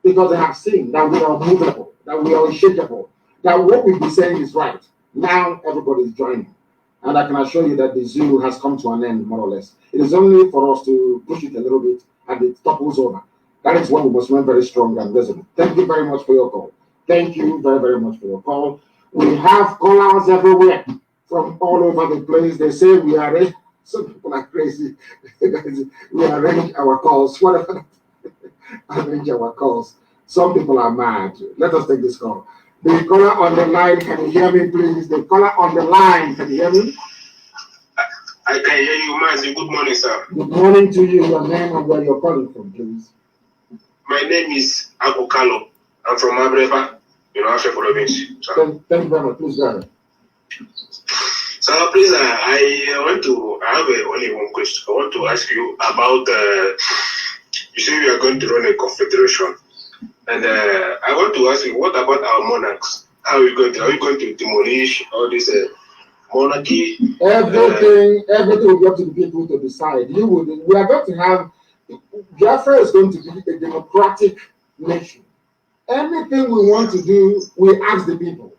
Because they have seen that we are movable, that we are unshakable, that what we've been saying is right. Now everybody is joining. And I can assure you that the zoo has come to an end, more or less. It is only for us to push it a little bit and it topples over. That is when we must remain very strong and resolute. Thank you very much for your call. Thank you very, very much for your call. We have callers everywhere from all over the place. They say we are ready. Some people are crazy. We arrange our calls. Whatever. Arrange our calls. Some people are mad. Let us take this call. The caller on the line, can you hear me, please? The caller on the line, can you hear me? I can hear you, Mazi. Good morning, sir. Good morning to you. Your name and where you're calling from, please. My name is Kanu. I'm from Abreba, Africa province. Thank you very much. Please go ahead. So, please, I have only one question. I want to ask you about, you say we are going to run a confederation. And I want to ask you, what about our monarchs? Are we going to demolish all this monarchy? Everything will be up to the people to decide. We are going to have, Biafra is going to be a democratic nation. Anything we want to do, we ask the people.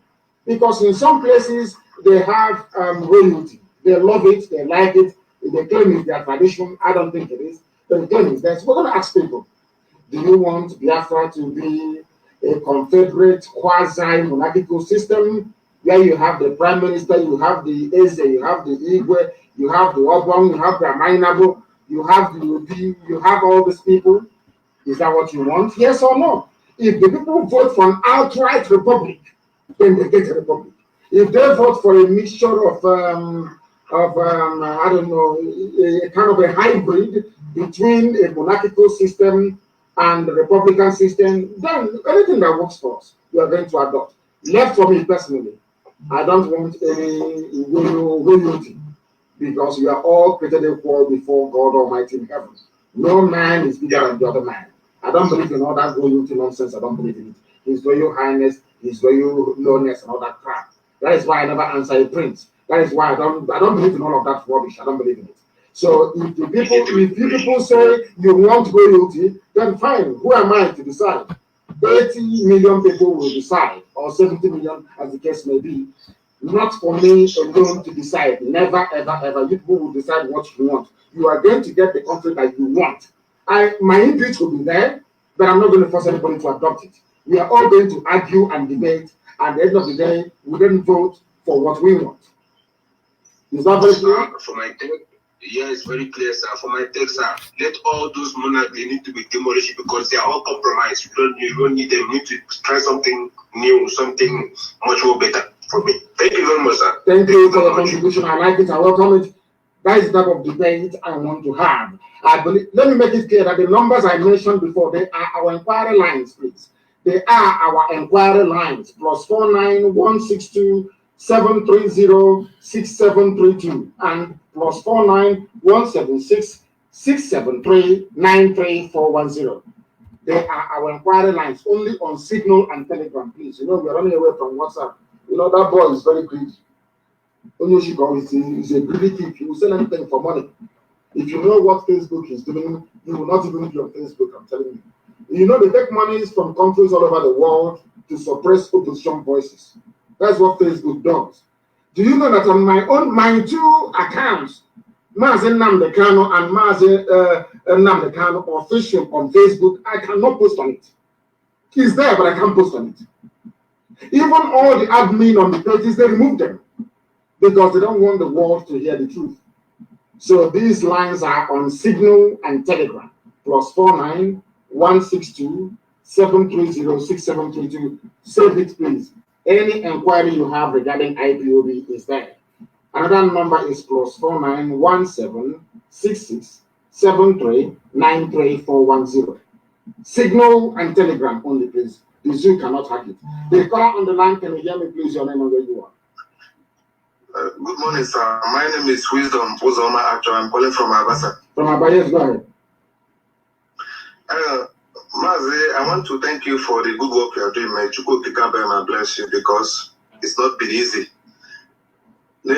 Because in some places, they have royalty. They love it, they like it. They claim it's their tradition. I don't think it is. But they claim it's theirs. We're going to ask people, do you want Biafra to be a confederate, quasi-monarchical system where you have the prime minister, you have the Eze, you have the Igwe, you have the Obong, you have the Amainabo, you have the Udi, you have all these people? Is that what you want? Yes or no? If the people vote for an outright republic, then they get a republic. If they vote for a mixture of I don't know, a kind of a hybrid between a monarchical system and the republican system, then anything that works for us, we are going to adopt. Left for me personally, I don't want any royalty, because we are all created equal before God Almighty in heaven. No man is bigger than the other man. I don't believe in all that royalty nonsense. I don't believe in it. His Royal Highness, His Royal Lowness, and all that crap. That is why I never answer a prince. That is why I don't believe in all of that rubbish. I don't believe in it. So if you people say you want royalty, then fine. Who am I to decide? 80 million people will decide, or 70 million, as the case may be. Not for me alone to decide. Never, ever, ever. You people will decide what you want. You are going to get the country that you want. My input will be there, but I'm not going to force anybody to adopt it. We are all going to argue and debate. At the end of the day, we then vote for what we want. Is that very clear? Yes, very clear, sir. For my text, sir, let all those monarchs, they need to be demolished because they are all compromised. You don't need them. You need to try something new, something much more better for me. Thank you very much, sir. Thank you for your contribution. I like it. I welcome it. That is the type of debate I want to have. I believe. Let me make it clear that the numbers I mentioned before, they are our inquiry lines, please. They are our inquiry lines. +49 162 730 6732 and +49 176 673 93410. They are our inquiry lines only on Signal and Telegram, please. You know, we are running away from WhatsApp. You know, that boy is very greedy. He's a greedy thief. He will sell anything for money. If you know what Facebook is doing, you will not even be on Facebook, I'm telling you. You know, they take monies from countries all over the world to suppress opposition voices. That's what Facebook does. Do you know that on my two accounts, Mazi Nnamdi Kanu and Mazi Nnamdi Kanu official on Facebook, I cannot post on it. It's there, but I can't post on it. Even all the admin on the pages, they remove them because they don't want the world to hear the truth. So these lines are on Signal and Telegram, +49 162 730 6732. Save it, please. Any inquiry you have regarding IPOB is there. Another number is +49 17 66 73 93410. Signal and Telegram only, please. The Zoo cannot hack it. The caller on the line, can you hear me, please? Your name and where you are. Good morning, sir. My name is Wisdom Uzoma Actor. I'm calling from Abasa. From Abasa, yes, go ahead. Mazi, I want to thank you for the good work you are doing. May Chukwu Kikabema bless you because it's not been easy. Go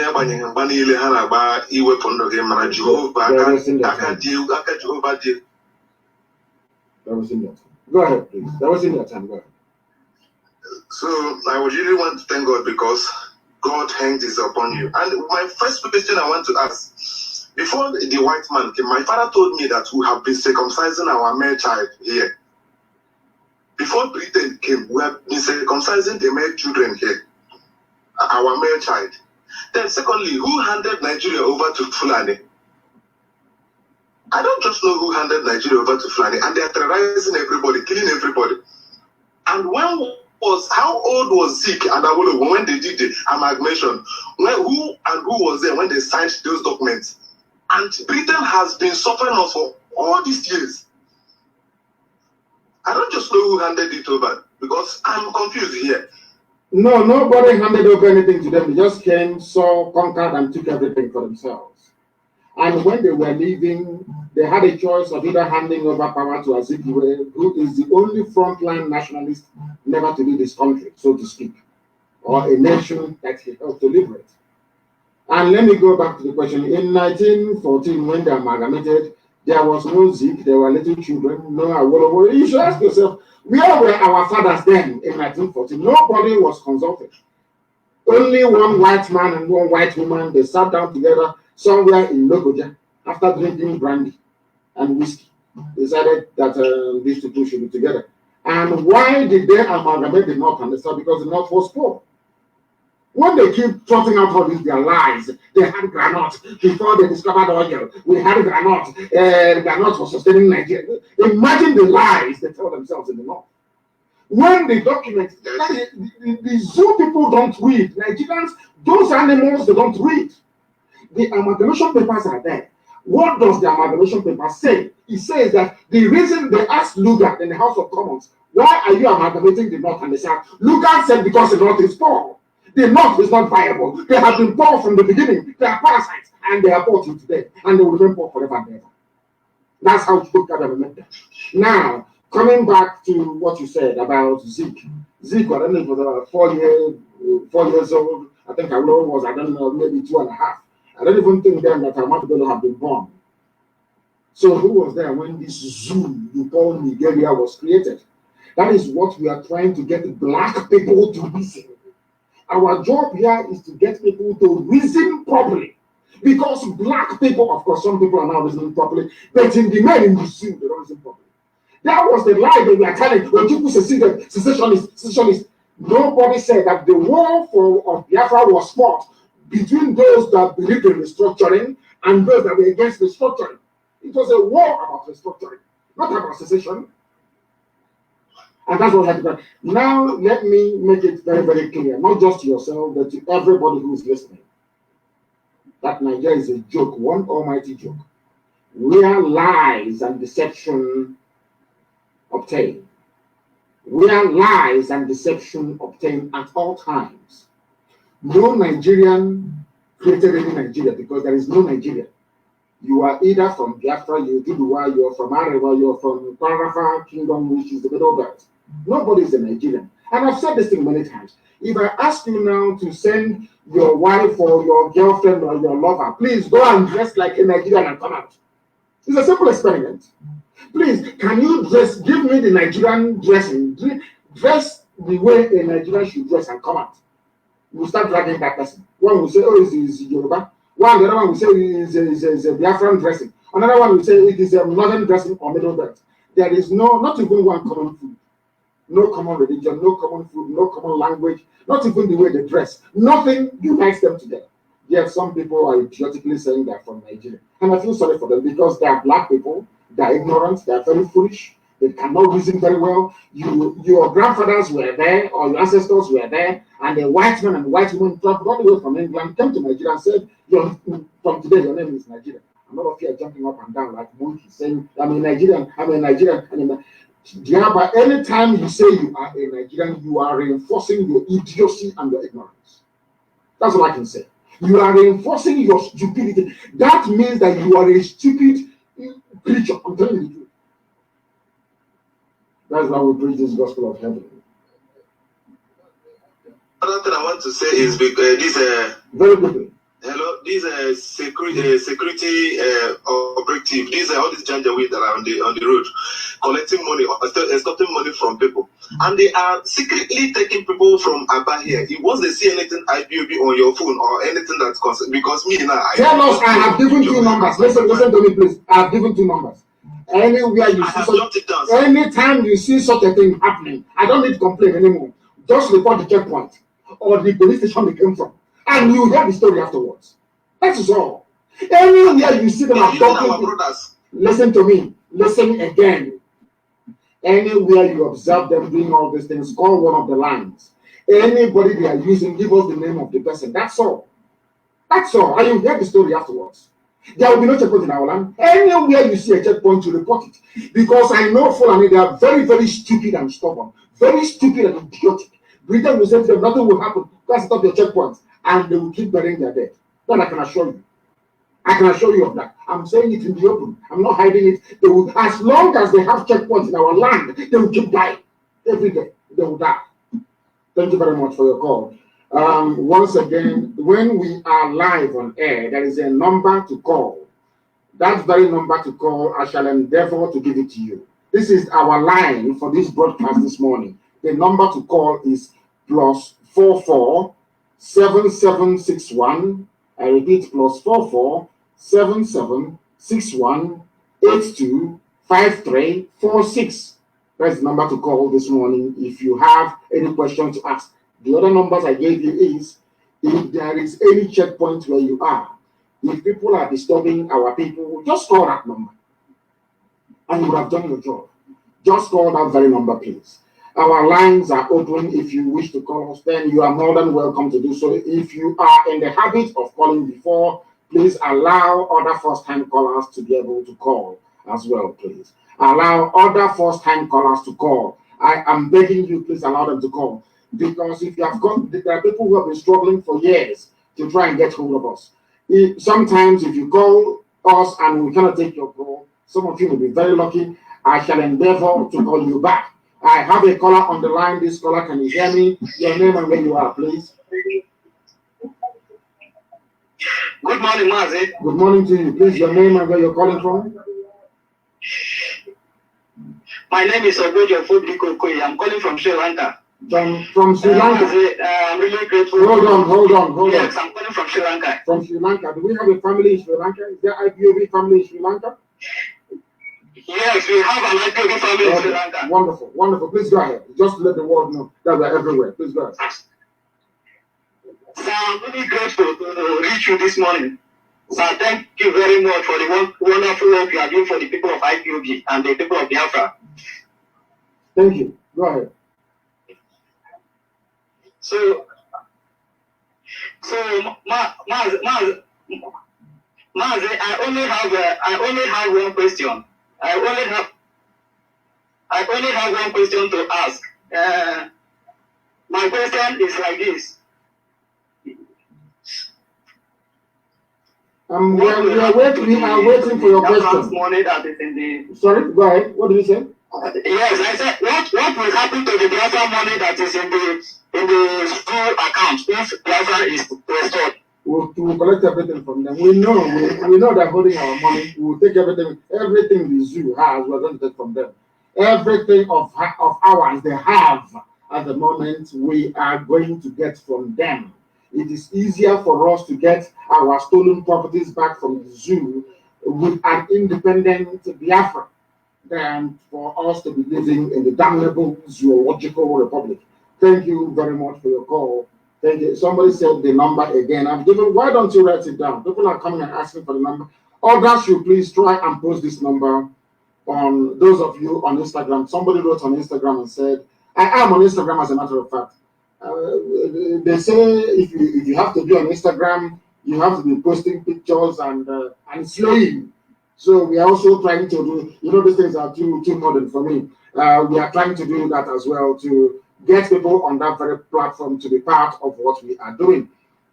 ahead, please. That was in your time. Go ahead. So I would really want to thank God because God hands this upon you. And my first question I want to ask, before the white man came, my father told me that we have been circumcising our male child here. Before Britain came, we have been circumcising the male children here, our male child. Then secondly, who handed Nigeria over to Fulani? I don't just know who handed Nigeria over to Fulani, and they are terrorizing everybody, killing everybody. And how old was Zeke and Awolowo when they did the amalgamation? Who was there when they signed those documents? And Britain has been suffering us for all these years. I don't just know who handed it over because I'm confused here. No, nobody handed over anything to them. They just came, saw, conquered, and took everything for themselves. And when they were leaving, they had a choice of either handing over power to Azikiwe, who is the only frontline nationalist never to lead this country, so to speak, or a nation that he helped to liberate. And let me go back to the question. In 1914, when they amalgamated, there was no Zeke, there were little children, no Awolowo. You should ask yourself, where were our fathers then in 1914? Nobody was consulted. Only one white man and one white woman, they sat down together somewhere in Lokoja after drinking brandy and whiskey. They decided that these two should be together. And why did they amalgamate the North and the South? Because the North was poor. When they keep trotting out all these their lies, they had granite before they discovered oil. We had granite. Granite was sustaining Nigeria. Imagine the lies they tell themselves in the North. When the documents, the zoo people don't read. Nigerians, those animals, they don't read. The amalgamation papers are there. What does the amalgamation paper say? It says that the reason they asked Lugard in the House of Commons, why are you amalgamating the North and the South? Lugard said because the North is poor. The North is not viable. They have been poor from the beginning. They are parasites, and they are poor till today, and they will remain poor forever and ever. That's how Lugard meant that. Now, coming back to what you said about Zeke. Zeke, I don't know if it was 4 years old. I think Awolowo was, I don't know, maybe 2.5. I don't even think then that Ahmad Bello had been born. So who was there when this zoo you call Nigeria was created? That is what we are trying to get black people to reason. Our job here is to get people to reason properly. Because black people, of course, some people are now reasoning properly, but in the men in the zoo, they don't reason properly. That was the lie they were telling when people seceded, secessionists. Nobody said that the war of Biafra was fought between those that believed in restructuring and those that were against restructuring. It was a war about restructuring, not about secession. And that's what happened. Now, let me make it very, very clear, not just to yourself, but to everybody who is listening, that Nigeria is a joke, one almighty joke, where lies and deception obtain. Where lies and deception obtain at all times. No Nigerian created any Nigeria because there is no Nigeria. You are either from Biafra, you're from Arewa, you're from Parafa Kingdom, which is the Middle Belt. Nobody is a Nigerian. And I've said this thing many times. If I ask you now to send your wife or your girlfriend or your lover, please go and dress like a Nigerian and come out. It's a simple experiment. Please, can you give me the Nigerian dressing? Dress the way a Nigerian should dress and come out. We'll start dragging that person. One will say, oh, it's Yoruba. The other one will say it's a Biafran dressing. Another one will say it is a northern dressing or middle belt. There is not even one common food. No common religion, no common food, no common language, not even the way they dress. Nothing unites them together. Yet some people are idiotically saying they're from Nigeria. And I feel sorry for them because they are black people, they are ignorant, they are very foolish, they cannot reason very well. Your grandfathers were there, or your ancestors were there, and the white men and white women traveled all the way from England, came to Nigeria and said, from today your name is Nigeria. And all of you are jumping up and down like monkeys, saying, I'm a Nigerian, I'm a Nigerian, but anytime you say you are a Nigerian, you are reinforcing your idiocy and your ignorance. That's all I can say. You are reinforcing your stupidity. That means that you are a stupid creature. I'm telling you the truth. That's why we preach this gospel of heaven. Another thing I want to say is because this very quickly. Hello, these security operative, these all these janjaweed that are on the road, collecting money, extorting money from people, and they are secretly taking people from Aba here. Once they see anything IPOB on your phone or anything that's concerned, because me now, tell us, I have given two numbers. Listen to me, please. I have given two numbers. Anywhere you see anytime you see such a thing happening, I don't need to complain anymore. Just report the checkpoint or the police station they came from. And you hear the story afterwards. That is all. Anywhere you see them talking, listen to me. Listen again. Anywhere you observe them doing all these things, call one of the lines. Anybody they are using, give us the name of the person. That's all. That's all. And you hear the story afterwards. There will be no checkpoint in our land. Anywhere you see a checkpoint, you report it. Because I know Fulani, they are very, very stupid and stubborn. Very stupid and idiotic. Britain will say to them, nothing will happen. That's stop your checkpoints. And they will keep burying their dead. That I can assure you. I can assure you of that. I'm saying it in the open. I'm not hiding it. They will, as long as they have checkpoints in our land, they will keep dying. Every day, they will die. Thank you very much for your call. Once again, when we are live on air, there is a number to call. That very number to call, I shall endeavor to give it to you. This is our line for this broadcast this morning. The number to call is +44 7761. I repeat, +44 7761 825346. That's the number to call this morning if you have any question to ask. The other numbers I gave you is if there is any checkpoint where you are, if people are disturbing our people, just call that number and you would have done your job. Just call that very number, please. Our lines are open. If you wish to call us, then you are more than welcome to do so. If you are in the habit of calling before, please allow other first-time callers to be able to call as well, please. Allow other first-time callers to call. I am begging you, please allow them to call. Because if you have got, there are people who have been struggling for years to try and get hold of us. Sometimes if you call us and we cannot take your call, some of you will be very lucky. I shall endeavor to call you back. I have a caller on the line. This caller, can you hear me? Your name and where you are, please. Good morning, Mazi. Good morning to you. Please, your name and where you're calling from. My name is Obojo Fodikokoye. I'm calling from Sri Lanka. From Sri Lanka. I'm really grateful. Hold on. Yes, I'm calling from Sri Lanka. From Sri Lanka. Do we have a family in Sri Lanka? Is there IPOB family in Sri Lanka? Yes, we have an IPOB family in Sri Lanka. Wonderful. Please go ahead. Just let the world know that we're everywhere. Please go ahead. So I'm really grateful to reach you this morning. Sir, thank you very much for the wonderful work you are doing for the people of IPOB and the people of Biafra. Thank you. Go ahead. So Mazi, I only have one question. I only have one question to ask. My question is like this. We are waiting for your question. Money that is in the... Sorry, go ahead. What did you say? Yes, I said, what will happen to the Biafra money that is in the school account if Biafra is restored? We'll collect everything from them. We know they're holding our money. We'll take everything the zoo has, we're going to take from them. Everything of ours they have at the moment, we are going to get from them. It is easier for us to get our stolen properties back from the zoo with an independent Biafra than for us to be living in the damnable zoological republic. Thank you very much for your call. Thank you. Somebody said the number again. I've given, why don't you write it down? People are coming and asking for the number. Others should please try and post this number on those of you on Instagram. Somebody wrote on Instagram and said, I am on Instagram as a matter of fact. They say if you have to be on Instagram, you have to be posting pictures and slaying. So we are also trying to do, these things are too modern for me. We are trying to do that as well to get people on that very platform to be part of what we are doing.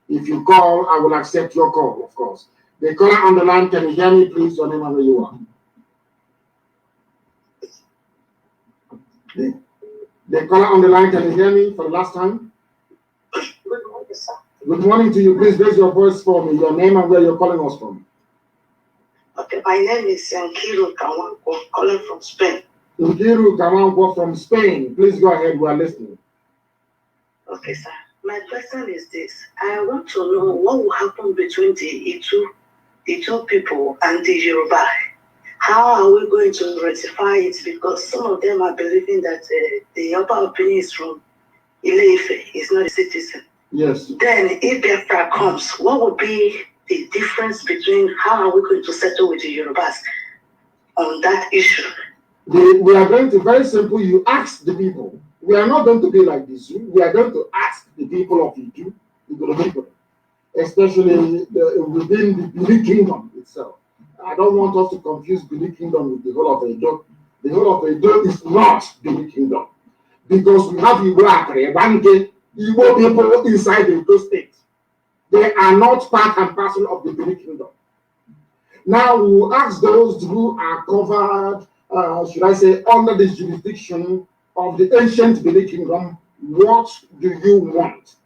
If you call, I will accept your call, of course. The caller on the line, can you hear me, please? Your name and where you are. The caller on the line, can you hear me for the last time? Good morning, sir. Good morning to you. Please raise your voice for me. Your name and where you're calling us from. Okay, my name is Nkiru Kawanko, calling from Spain. Nkiru Kawanko from Spain. Please go ahead. We are listening. Okay, sir. My question is this. I want to know what will happen between the Itu people and the Yoruba. How are we going to rectify it? Because some of them are believing that the upper opinion is from Ile-Ife, is not a citizen. Yes. Then if Biafra comes, what will be the difference between how are we going to settle with the Yorubas on that issue? We are going to, very simple, you ask the people. We are not going to be like this. We are going to ask the people of Itu, especially within the Bini Kingdom itself. I don't want us to confuse Bini Kingdom with the whole of Edo. The whole of Edo is not Bini Kingdom. Because we have Igbo people inside the Edo state. They are not part and parcel of the Bini Kingdom. Now we will ask those who are covered, should I say, under the jurisdiction of the ancient Bini Kingdom, what do you want?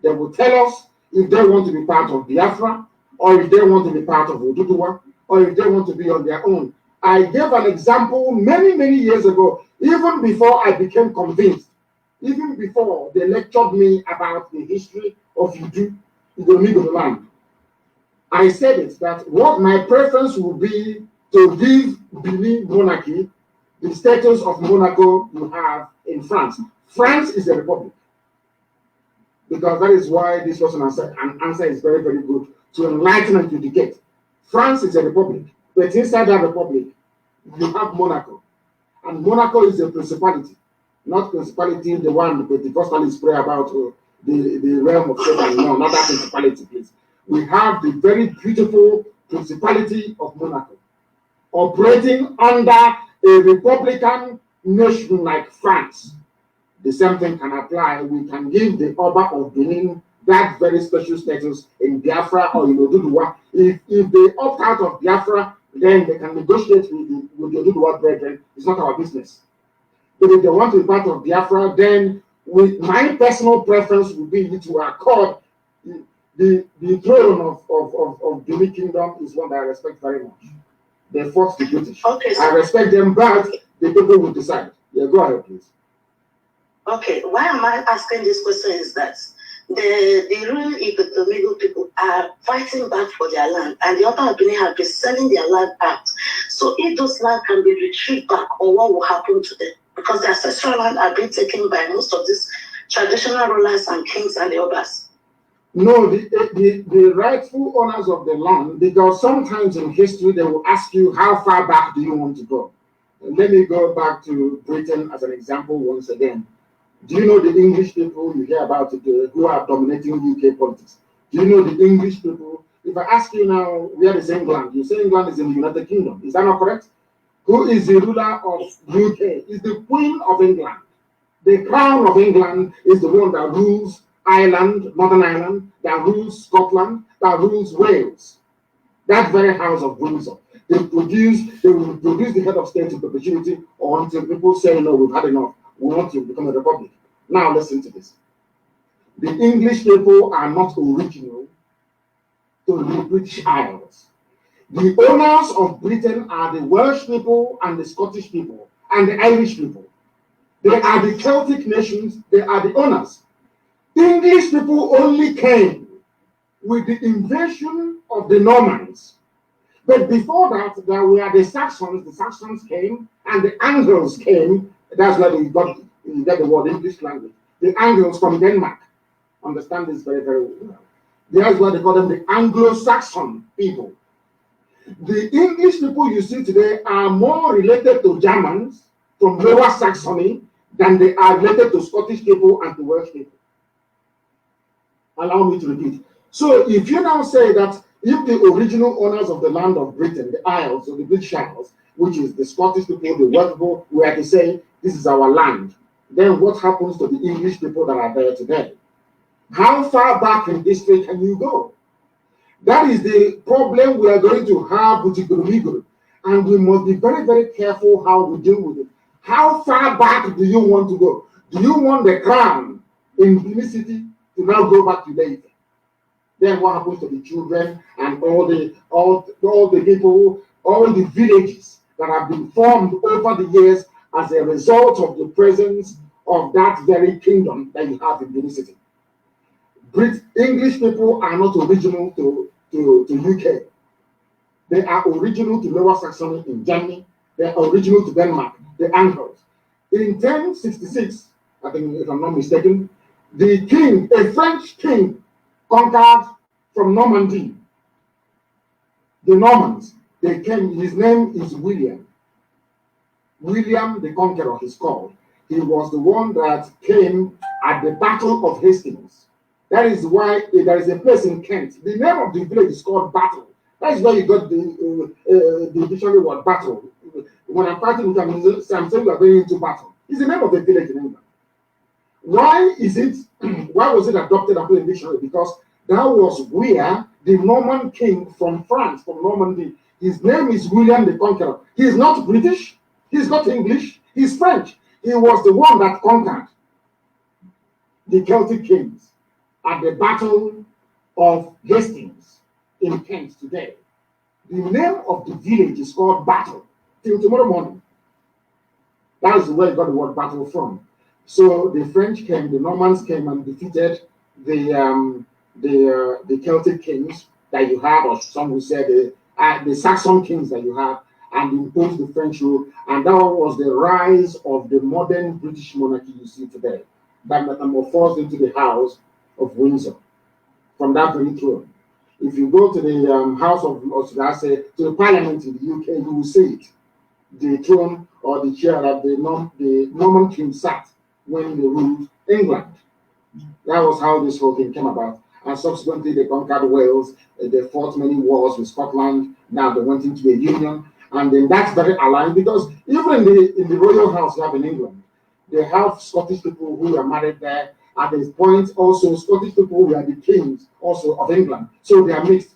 They will tell us if they want to be part of Biafra, or if they want to be part of Oduduwa, or if they want to be on their own. I gave an example many, many years ago, even before I became convinced, even before they lectured me about the history of Itu, the land. I said it, that what my preference would be to give Benin monarchy the status of Monaco you have in France. France is a republic. Because that is why this person answer is very, very good, to enlighten and educate. France is a republic, but inside that republic, you have Monaco. And Monaco is a principality, not principality, the one the Pentecostalists pray about, the realm of Satan. No, not that principality, please. We have the very beautiful principality of Monaco, operating under a republican nation like France. The same thing can apply. We can give the Oba of Benin that very special status in Biafra or in Oduduwa. If they opt out of Biafra, then they can negotiate with the Oduduwa brethren. It's not our business. But if they want to be part of Biafra, then my personal preference would be to accord the throne of the Benin Kingdom is one that I respect very much. They fought the British. Okay, so I respect them, but the people will decide. Yeah, go ahead, please. Okay, why am I asking this question is that the ruling Igbo people are fighting back for their land, and the upper Benin have been selling their land out. So if those land can be retrieved back, or what will happen to them? Because the ancestral land are being taken by most of these traditional rulers and kings and the others. No, the rightful owners of the land, because sometimes in history they will ask you how far back do you want to go. And let me go back to Britain as an example once again. Do you know the English people you hear about it, who are dominating UK politics? Do you know the English people? If I ask you now, where is England? You say England is in the United Kingdom. Is that not correct? Who is the ruler of UK? Is the Queen of England. The Crown of England is the one that rules Ireland, Northern Ireland, that rules Scotland, that rules Wales. That very House of Windsor. They will produce the head of state in perpetuity or until people say, no, we've had enough. We want to become a republic. Now listen to this. The English people are not original to the British Isles. The owners of Britain are the Welsh people and the Scottish people and the Irish people. They are the Celtic nations. They are the owners. English people only came with the invasion of the Normans. But before that, there were the Saxons. The Saxons came and the Angles came. That's where you get the word English language. The Angles from Denmark. Understand this very, very well. That's why they call them the Anglo-Saxon people. The English people you see today are more related to Germans from Lower Saxony than they are related to Scottish people and to Welsh people. Allow me to repeat. So if you now say that if the original owners of the land of Britain, the Isles, or the British Isles, which is the Scottish people, the Welsh people, were to say, this is our land, then what happens to the English people that are there today? How far back in history can you go? That is the problem we are going to have with Igoromigoro, and we must be very, very careful how we deal with it. How far back do you want to go? Do you want the crown in Benin City to now go back to Leyte? Then what happens to the children and all the people, all the villages that have been formed over the years as a result of the presence of that very kingdom that you have in Benin City? English people are not original to UK. They are original to Lower Saxony in Germany. They are original to Denmark, the Angles. In 1066, I think if I'm not mistaken, the king, a French king, conquered from Normandy. The Normans, they came, his name is William. William the Conqueror, he's called. He was the one that came at the Battle of Hastings. That is why there is a place in Kent. The name of the village is called Battle. That is where you got the dictionary word battle. When I'm fighting with them, I'm saying we are going into battle. It's the name of the village in England. Why is it? Why was it adopted and put in the dictionary? Because that was where the Norman king from France, from Normandy, his name is William the Conqueror. He is not British. He's not English. He's French. He was the one that conquered the Celtic kings at the Battle of Hastings in Kent today. The name of the village is called Battle till tomorrow morning. That is where you got the word battle from. So the French came, the Normans came and defeated the Celtic kings that you had, or some would say the Saxon kings that you had, and imposed the French rule. And that was the rise of the modern British monarchy you see today, that metamorphosed into the House of Windsor from that very throne. If you go to the House of, or should I say, to the Parliament in the UK, you will see it. The throne or the chair that the Norman king sat when they ruled England. That was how this whole thing came about. And subsequently, they conquered Wales. They fought many wars with Scotland. Now they went into a union, and then that's very aligned because even in the royal house you have in England, they have Scottish people who are married there. At this point, also Scottish people who are the kings also of England. So they are mixed.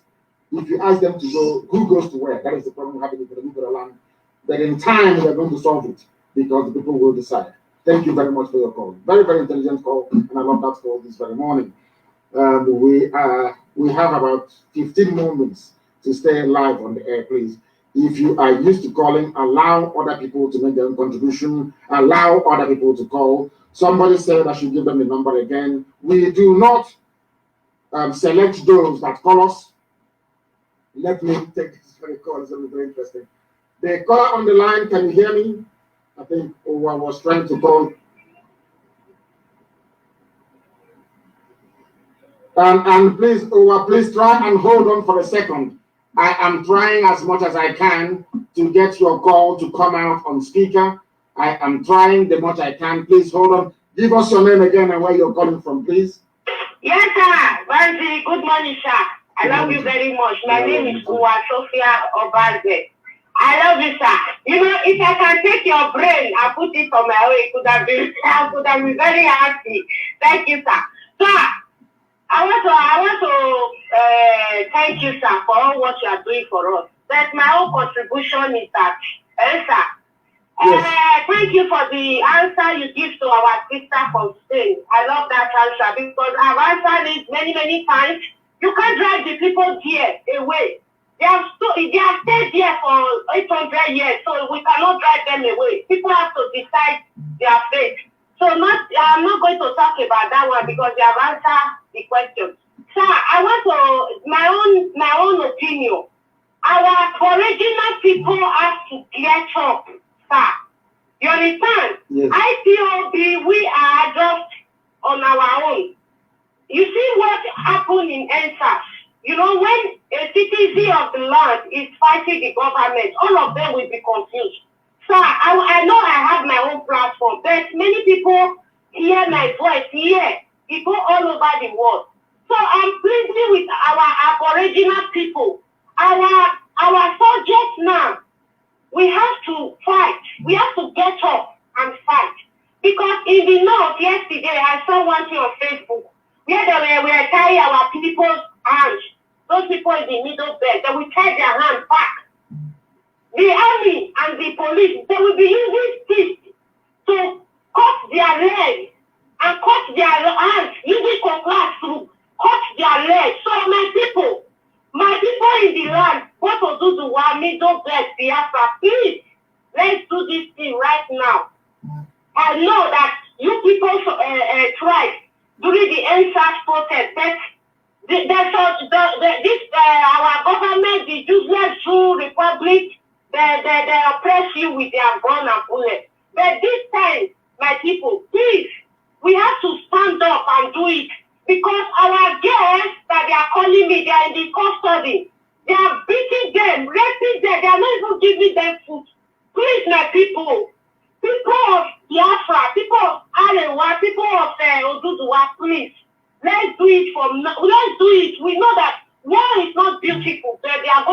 If you ask them to go, who goes to where? That is the problem having in Biafra Land. But in time, we are going to solve it because the people will decide. Thank you very much for your call. Very, very intelligent call, and I love that call this very morning. We have about 15 more minutes to stay live on the air, please. If you are used to calling, allow other people to make their own contribution. Allow other people to call. Somebody said I should give them the number again. We do not select those that call us. Let me take this very call. It's going to be very interesting. The caller on the line, can you hear me? I think I was trying to call. And please, please try and hold on for a second. I am trying as much as I can to get your call to come out on speaker. I am trying the much I can. Please hold on. Give us your name again and where you're calling from, please. Yes, sir. Mazi, good morning, sir. I love you very much. My name is Uwa Sophia Obaze. I love you, sir. You know, if I can take your brain and put it on my way, I could have been very happy. Thank you, sir. Sir, I want to thank you, sir, for all what you are doing for us. But my own contribution is that, sir, yes. Thank you for the answer you give to our sister from Spain. I love that answer because I've answered it many, many times. You can't drive the people here away. They have stayed here for 800 years, so we cannot drive them away. People have to decide their fate. So I'm not going to talk about that one because you have answered the question. Sir, I want to my own opinion. Our original people have to get up, sir. You understand? Yes. IPOB, we are just on our own. You see what happened in NSAS? You know, when a citizen of the land is fighting the government, all of them will be confused. Sir, I know I have my own platform, but many people hear my voice here. It go all over the world. So I'm pleading with our Aboriginal people, our subjects now. We have to fight. We have to get up and fight. Because in the north, yesterday, I saw one thing on Facebook where they were tying our people's hands. Those people in the middle bed, they will tie their hands back. The army and the police, they will be using sticks to cut their legs and cut their hands, using cutlass to cut their legs. So my people in the land, what to do to our middle bed, Biafra, please, let's do this thing right now. I know that you people tried during the NSAS protest, but our government, the useless Jew Republic, they oppress you with their gun and bullet. But this time, my people, please, we have to stand up and do it. Because our girls that they are calling me, they are in the custody. They are beating them, raping them. They are not even giving them food. Please, my people of Biafra, people of Arewa, people of Oduduwa, please, let's do it. We know that war is not beautiful, but they are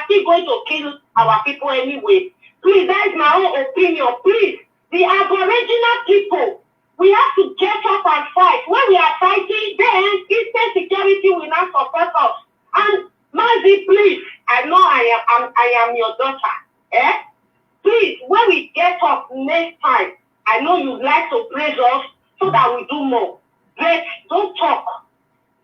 still going to kill our people anyway. Please, that is my own opinion. Please, the Aboriginal people, we have to get up and fight. When we are fighting, then Eastern security will not support us. And Mazi, please, I know I am your daughter. Please, when we get up next time, I know you'd like to praise us so that we do more. But don't talk.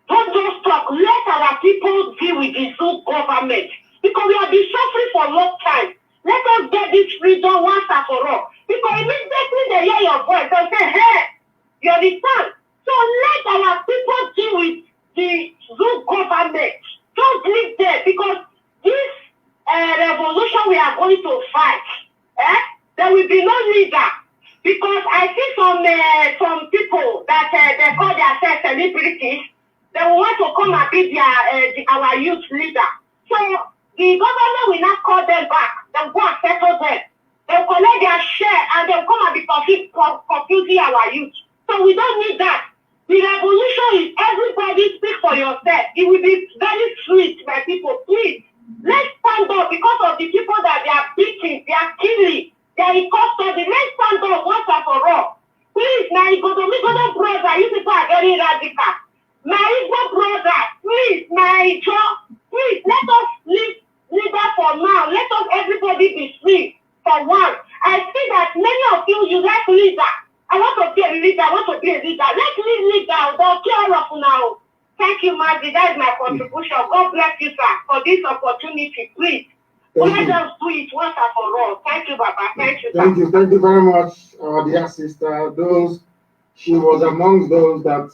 Don't just talk. Let our people deal with the Zoo government. Because we have been suffering for a long time. Let us get this freedom once and for all. Because immediately they hear your voice, they'll say, hey, you understand? So let our people deal with the Zoo government. Don't leave there because this revolution we are going to fight, there will be no leader. Because I see some people that they call themselves celebrities, they will want to come and be our youth leader. So the government will not call them back. They'll go and settle them. They'll collect their share and they'll come and be confusing our youth. So we don't need that. The revolution is everybody speak for yourself. It will be very sweet, my people. Please, let's stand up because of the people that they are beating, they are killing, they are in custody. Let's stand up once and for all. Please, my Igbo brother, you people are very radical. My Igbo brother, please, my Joe, please, let us leave that for now. Let us everybody be free for one. I see that many of you like leader. I want to be a leader. I want to be a leader. Let's leader. Don't care of now. Thank you, Mazi. That is my contribution. God bless you, sir, for this opportunity. Please, let us do it once and for all. Thank you, Baba. Thank you, sir. Thank you very much, dear sister. She was among those that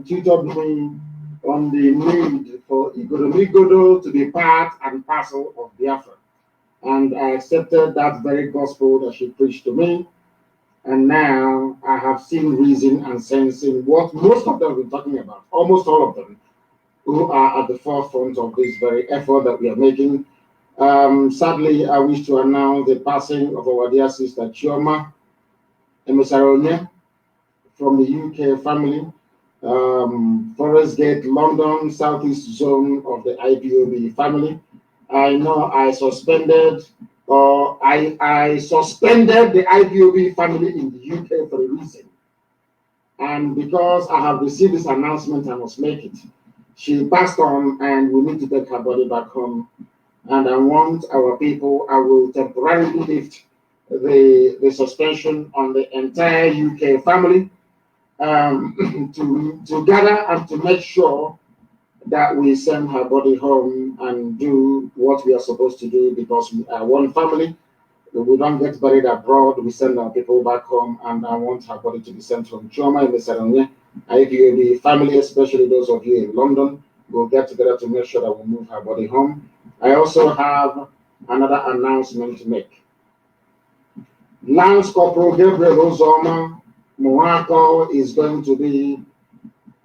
tutored me on the need for Igoromigodo to be part and parcel of Biafra. And I accepted that very gospel that she preached to me. And now I have seen reason and sense in what most of them have been talking about, almost all of them. who are at the forefront of this very effort that we are making. Sadly, I wish to announce the passing of our dear sister Chioma Emisaronye from the UK family, Forest Gate, London, Southeast Zone of the IPOB family. I know I suspended the IPOB family in the UK for a reason. And because I have received this announcement, I must make it. She passed on and we need to take her body back home. And I want our people, I will temporarily lift the suspension on the entire UK family to gather and to make sure that we send her body home and do what we are supposed to do, because we are one family. We don't get buried abroad, we send our people back home, and I want her body to be sent home. Chioma and Emisaronye, IPOB family, especially those of you in London, will get together to make sure that we move her body home. I also have another announcement to make. Lance Corporal Gabriel Ozoma Moako is going to be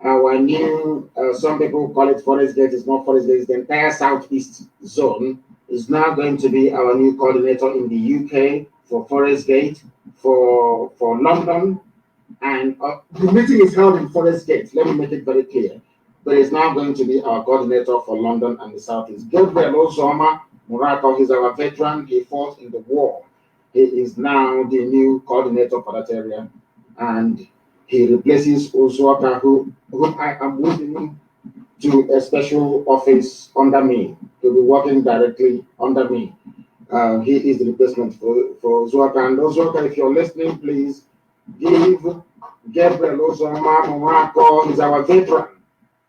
our new, some people call it Forest Gate, it's not Forest Gate, it's the entire Southeast Zone, is now going to be our new coordinator in the UK for Forest Gate, for London, and the meeting is held in Forest Gate, let me make it very clear, but it's now going to be our coordinator for London and the Southeast. Gabriel Ozoma Moako is our veteran, he fought in the war. He is now the new coordinator for that area, and he replaces Ozuaka, who I am moving to a special office under me, to be working directly under me. He is the replacement for Ozuaka. And Ozuaka, if you're listening, please give Gabriel Ozoma Moako, he's our veteran.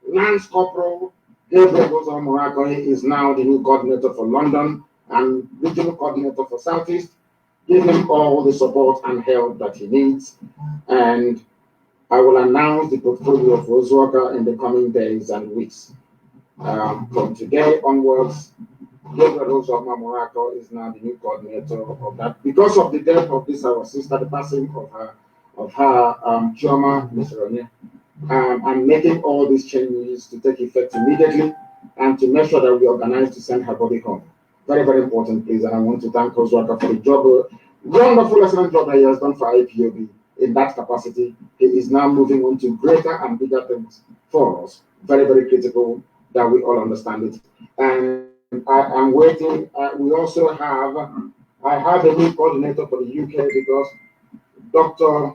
Lance Corporal Gabriel Ozoma Moako, he is now the new coordinator for London and regional coordinator for Southeast. Give him all the support and help that he needs. And I will announce the portfolio of Ozuaka in the coming days and weeks. From today onwards, Gabriel Ozoma Moako is now the new coordinator of that. Because of the death of this, our sister, the passing of her Chioma Emisaronye, I'm making all these changes to take effect immediately and to make sure that we organize to send her body home. Very, very important, please. And I want to thank Ozuaka for the job, wonderful, excellent job that he has done for IPOB in that capacity. He is now moving on to greater and bigger things for us. Very, very critical that we all understand it. And I am waiting. We also have, I have a new coordinator for the UK because Dr.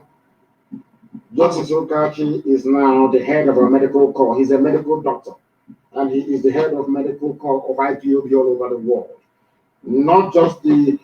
Justice Okachi is now the head of our medical corps. He's a medical doctor, and he is the head of medical corps of IPOB all over the world. Not just the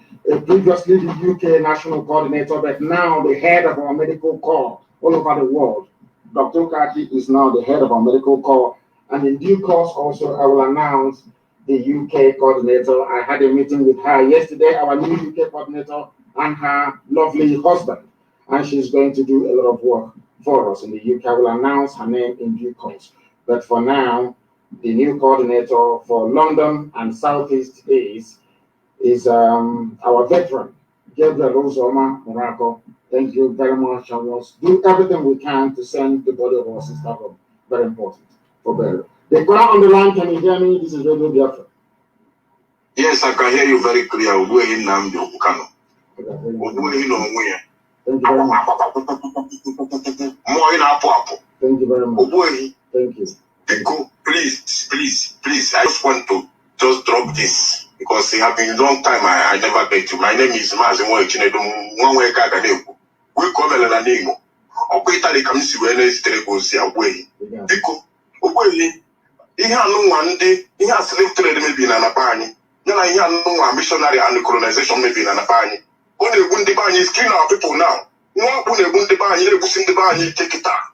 previously the UK national coordinator, but now the head of our medical corps all over the world. Dr. Okachi is now the head of our medical corps, and in due course also I will announce the UK coordinator. I had a meeting with her yesterday, our new UK coordinator, and her lovely husband, and she's going to do a lot of work for us in the UK. I will announce her name in due course. But for now, the new coordinator for London and Southeast is our veteran, Gabriel Ozoma Moako. Thank you very much. I will do everything we can to send the body of our sister home. Very important for burial. The caller on the line, can you hear me? This is Radio Biafra. Yes, I can hear you very clear. We're in Nnamdi, Kanu. We're in Onwe. Thank you very much. More in Apo. Thank you very much. Thank you. Please. I just want to just drop this because it has been a long time. I never met you. My name is Mazi. We come in the name. Italy comes to away. Because he had no one day, he has slave trade maybe in Anapani. Then I hear no missionary and colonization maybe in Anapani. When they win the ban, is killing our people now. No one will win the ban, you're pushing the ban, you take it out.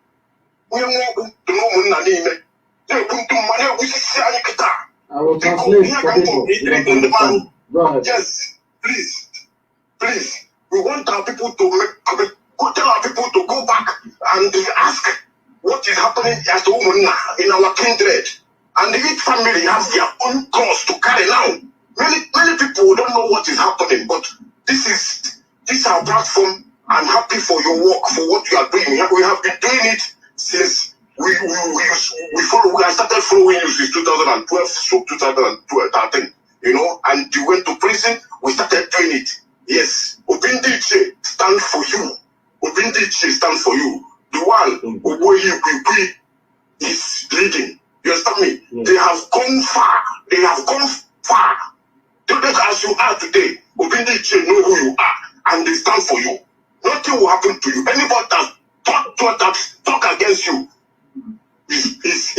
We want to know Munanime. They put to money, we see Anita. I will translate for people. Go ahead. Yes, please. We want our people to tell our people to go back and ask what is happening as a woman in our kindred. And each family has their own cross to carry now. Many people don't know what is happening, but this is our platform. I'm happy for your work, for what you are doing. We have been doing it since I started following you since 2012 to 2013, you know, and you went to prison, we started doing it. Yes, Obindiche stand for you. Obindiche stand for you. The one Oboyi is leading. You understand me? Yes. They have gone far. They have gone far. As you are today, Obindiche know who you are, and they stand for you. Nothing will happen to you. Anybody that talk against you is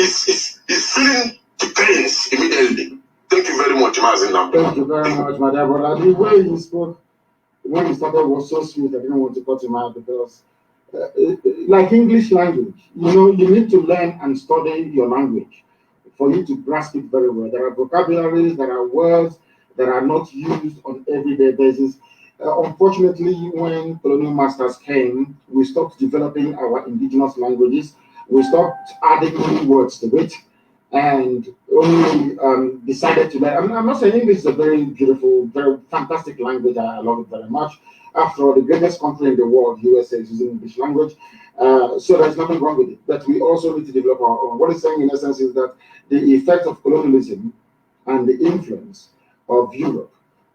feeling the pains immediately. Thank you very much, Mazi. Thank you very much, my dear brother. The way he spoke when he started was so sweet. I didn't want to cut him out because, like English language, you know, you need to learn and study your language for you to grasp it very well. There are vocabularies, there are words that are not used on everyday basis. Unfortunately, when colonial masters came, we stopped developing our indigenous languages. We stopped adding new words to it, and only decided to learn. I'm not saying English is a very beautiful, very fantastic language. I love it very much. After all, the greatest country in the world, USA, is using English language. So there's nothing wrong with it. But we also need to develop our own. What it's saying, in essence, is that the effect of colonialism and the influence of Europe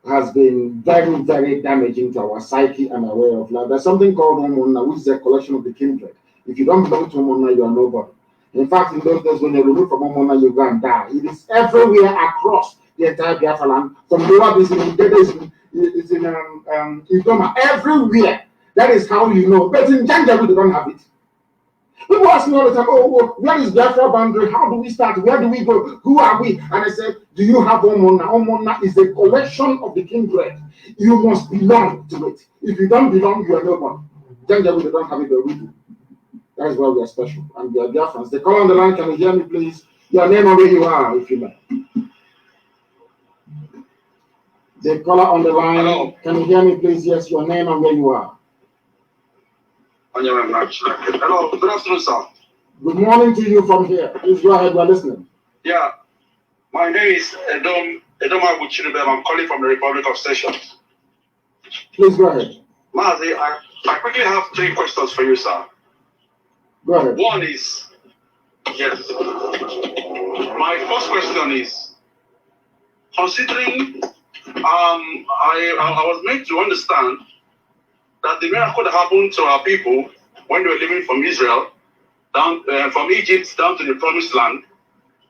has been very, very damaging to our psyche and our way of life. There's something called Omona, which is a collection of the kindred. If you don't belong to Omona, you are nobody. In fact, in those days, when you're removed from Omona, you go and die. It is everywhere across the entire Biafra land. From Lower Basin, it's in Idoma, everywhere. That is how you know. But in Janjaweed, they don't have it. People ask me all the time, oh, where is Biafra boundary? How do we start? Where do we go? Who are we? And I said, do you have Omona? Omona is a collection of the kindred. You must belong to it. If you don't belong, you are nobody. Janjaweed, they don't have it, but we do. That is why we are special. And we are Biafrans. The caller on the line, can you hear me, please? Your name and where you are, if you like. The caller on the line, hello. Can you hear me, please? Yes, your name and where you are. Hello, good afternoon, sir. Good morning to you from here. Please go ahead, we're listening. Yeah, my name is Edom Aguchirubem. I'm calling from the Republic of Seychelles. Please go ahead. Mazi, I quickly have 3 questions for you, sir. Go ahead. One is, yes. My first question is, considering I was made to understand that the miracle that happened to our people when they were living from Israel, down from Egypt down to the Promised Land,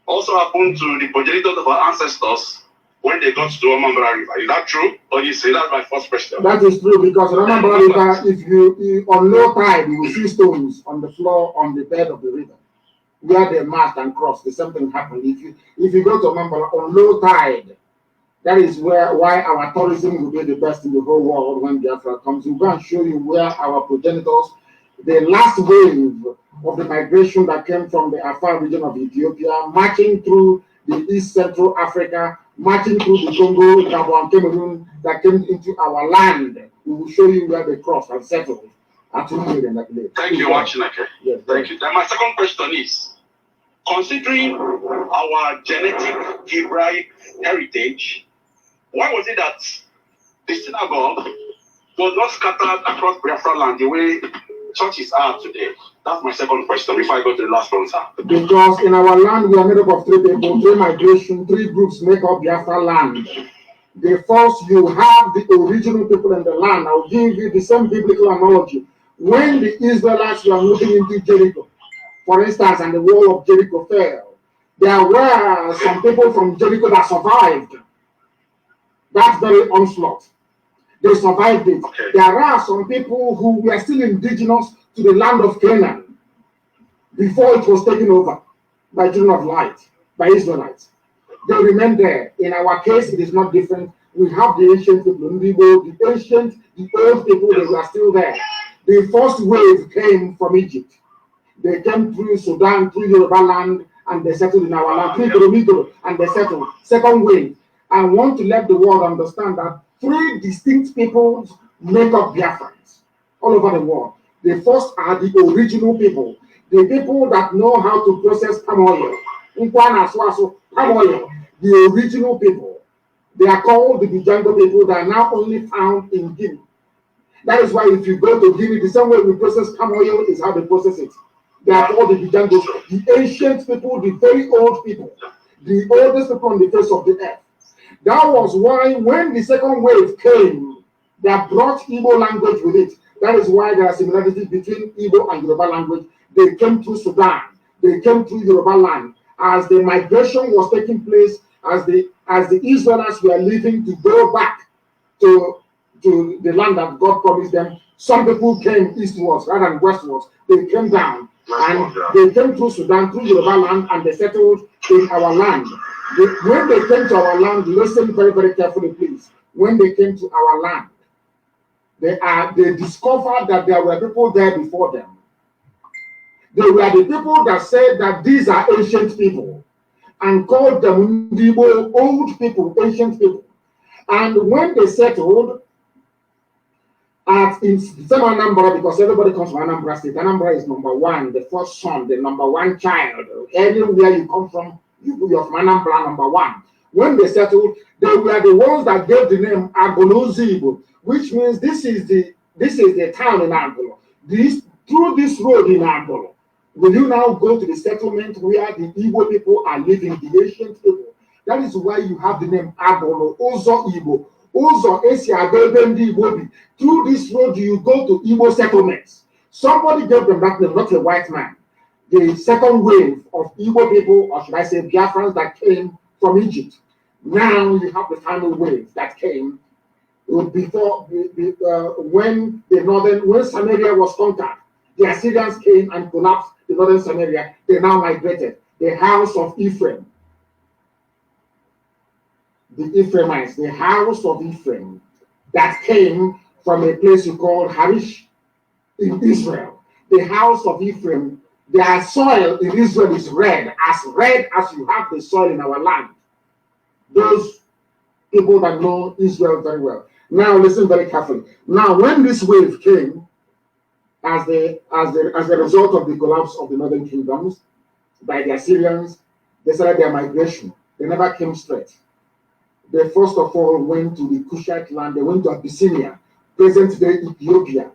also happened to the progenitors of our ancestors when they got to Omambra River. Is that true? Or you say that's my first question? That is true, because Omambra River, if you on low tide, you will see stones on the floor on the bed of the river where they marked and crossed. The same thing happened. If you go to Omambra on low tide, that is why our tourism will be the best in the whole world when Biafra comes. We'll go and show you where our progenitors, the last wave of the migration that came from the Afar region of Ethiopia, marching through the East Central Africa, marching through the Congo, Gabon, Cameroon, that came into our land. We will show you where they crossed and settled. Thank you, Wachineke. Yes, thank you. Then my second question is, considering our genetic Hebraic heritage, why was it that the synagogue was not scattered across Biafra land the way churches are today? That's my second question before I go to the last one, sir. Because in our land, we are made up of 3 people, 3 migration, 3 groups make up Biafra land. The first, you have the original people in the land. I'll give you the same biblical analogy. When the Israelites were moving into Jericho, for instance, and the wall of Jericho fell, there were some people from Jericho that survived that very onslaught. They survived it. Okay. There are some people who were still indigenous to the land of Canaan before it was taken over by children of light, by Israelites. They remain there. In our case, it is not different. We have the ancient people, the old people, they were still there. The first wave came from Egypt. They came through Sudan, through Yoruba land, and they settled in our land, through Migro, and they settled. Second wave. I want to let the world understand that 3 distinct peoples make up Biafrans all over the world. The first are the original people, the people that know how to process palm oil. Palm oil, the original people. They are called the Bijango people that are now only found in Guinea. That is why if you go to Guinea, the same way we process palm oil is how they process it. They are called the Bijango, the ancient people, the very old people, the oldest people on the face of the earth. That was why when the second wave came, they brought Igbo language with it. That is why there are similarities between Igbo and Yoruba language. They came through Sudan. They came through Yoruba land. As the migration was taking place, as the Israelites were leaving to go back to the land that God promised them, some people came eastwards rather than westwards. They came down and they came through Sudan, through Yoruba land, and they settled in our land. When they came to our land, listen very, very carefully, please. When they came to our land, they discovered that there were people there before them. They were the people that said that these are ancient people and called them old people, ancient people. And when they settled in Anambra, because everybody comes from Anambra State, Anambra is number one, the first son, the number one child. Anywhere you come from, you're from Anambra, number one. When they settled, they were the ones that gave the name Agolo, which means this is the town in Angolo. Through this road in Angolo, will you now go to the settlement where the Igbo people are living, the ancient people? That is why you have the name Agolo, Ozo Igbo. Ozo Esi Abebendi Igbobi. Through this road, you go to Igbo settlements. Somebody gave them that name, not a white man. The second wave of Igbo people, or should I say Biafrans, that came from Egypt. Now you have the final wave that came before when Samaria was conquered. The Assyrians came and collapsed the northern Samaria. They now migrated. The house of Ephraim, the Ephraimites, the house of Ephraim, that came from a place you call Harish in Israel. The house of Ephraim, their soil in Israel is red as you have the soil in our land. Those people that know Israel very well. Now listen very carefully. Now when this wave came, as a result of the collapse of the northern kingdoms by the Assyrians, they started their migration. They never came straight. They first of all went to the Kushite land. They went to Abyssinia, present-day Ethiopia.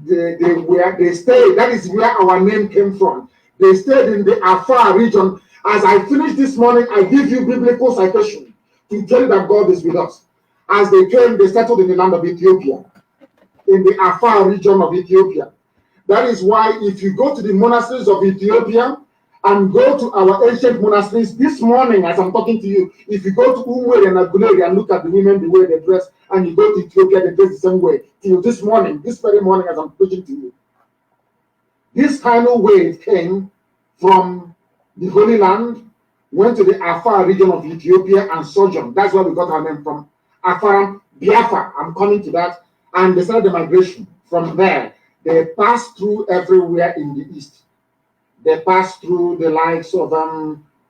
They stayed. That is where our name came from. They stayed in the Afar region. As I finished this morning, I give you biblical citation to tell you that God is with us. As they came, they settled in the land of Ethiopia, in the Afar region of Ethiopia. That is why if you go to the monasteries of Ethiopia and go to our ancient monasteries this morning, as I'm talking to you, if you go to Umwe and Aguleri and look at the women, the way they dress, and you go to Ethiopia, they dress the same way. Till this morning, this very morning, as I'm preaching to you, this final wave came from the Holy Land, went to the Afar region of Ethiopia and sojourned. That's where we got our name from. Afar, Biafra, I'm coming to that. And they started the migration. From there, they passed through everywhere in the east. They passed through the likes of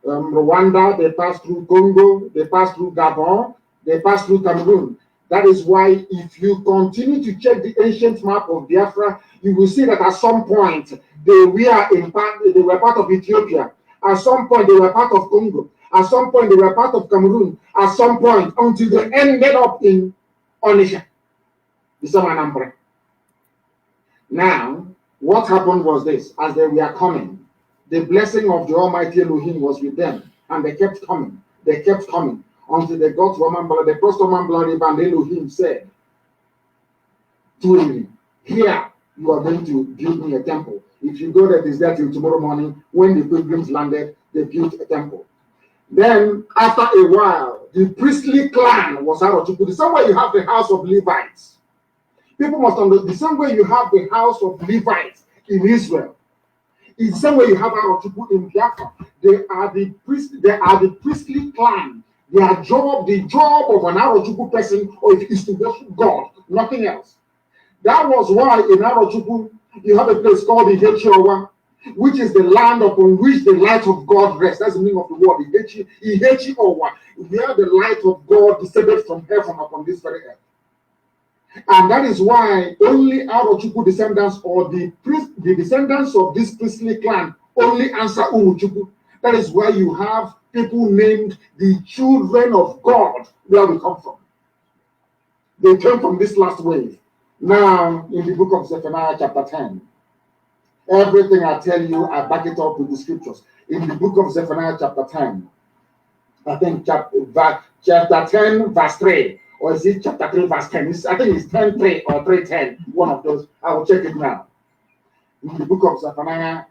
Rwanda, they passed through Congo, they passed through Gabon, they passed through Cameroon. That is why if you continue to check the ancient map of Biafra, you will see that at some point they were part of Ethiopia. At some point they were part of Congo. At some point they were part of Cameroon. At some point until they ended up in Onitsha, the Anambra. Now, what happened was this: as they were coming, the blessing of the Almighty Elohim was with them, and they kept coming. They kept coming until they got to Omambala. They crossed Omambala River, and Elohim said to him, "Here you are going to build me a temple. If you go there, it's there till tomorrow morning." When the pilgrims landed, they built a temple. Then, after a while, the priestly clan was out of the same way you have the house of Levites. People must understand the same way you have the house of Levites in Israel. In the same way you have Arochukwu in Biafra. They are the priestly clan. Their job, the job of an Arochukwu person, is to worship God, nothing else. That was why in Arochukwu you have a place called the Ihechiowa, which is the land upon which the light of God rests. That's the meaning of the word Ihechiowa, where the light of God descended from heaven upon this very earth. And that is why only Arochukwu descendants or the descendants of this priestly clan only answer Umuchukwu. That is why you have people named the children of God, where we come from. They came from this last wave. Now, in the book of Zephaniah chapter 10, Everything I tell you, I back it up with the scriptures. In the book of Zephaniah, chapter 10, I think chapter 10, verse 3, or is it chapter 3, verse 10? I think it's 10:3 or 3:10, one of those. I will check it now. In the book of Zephaniah,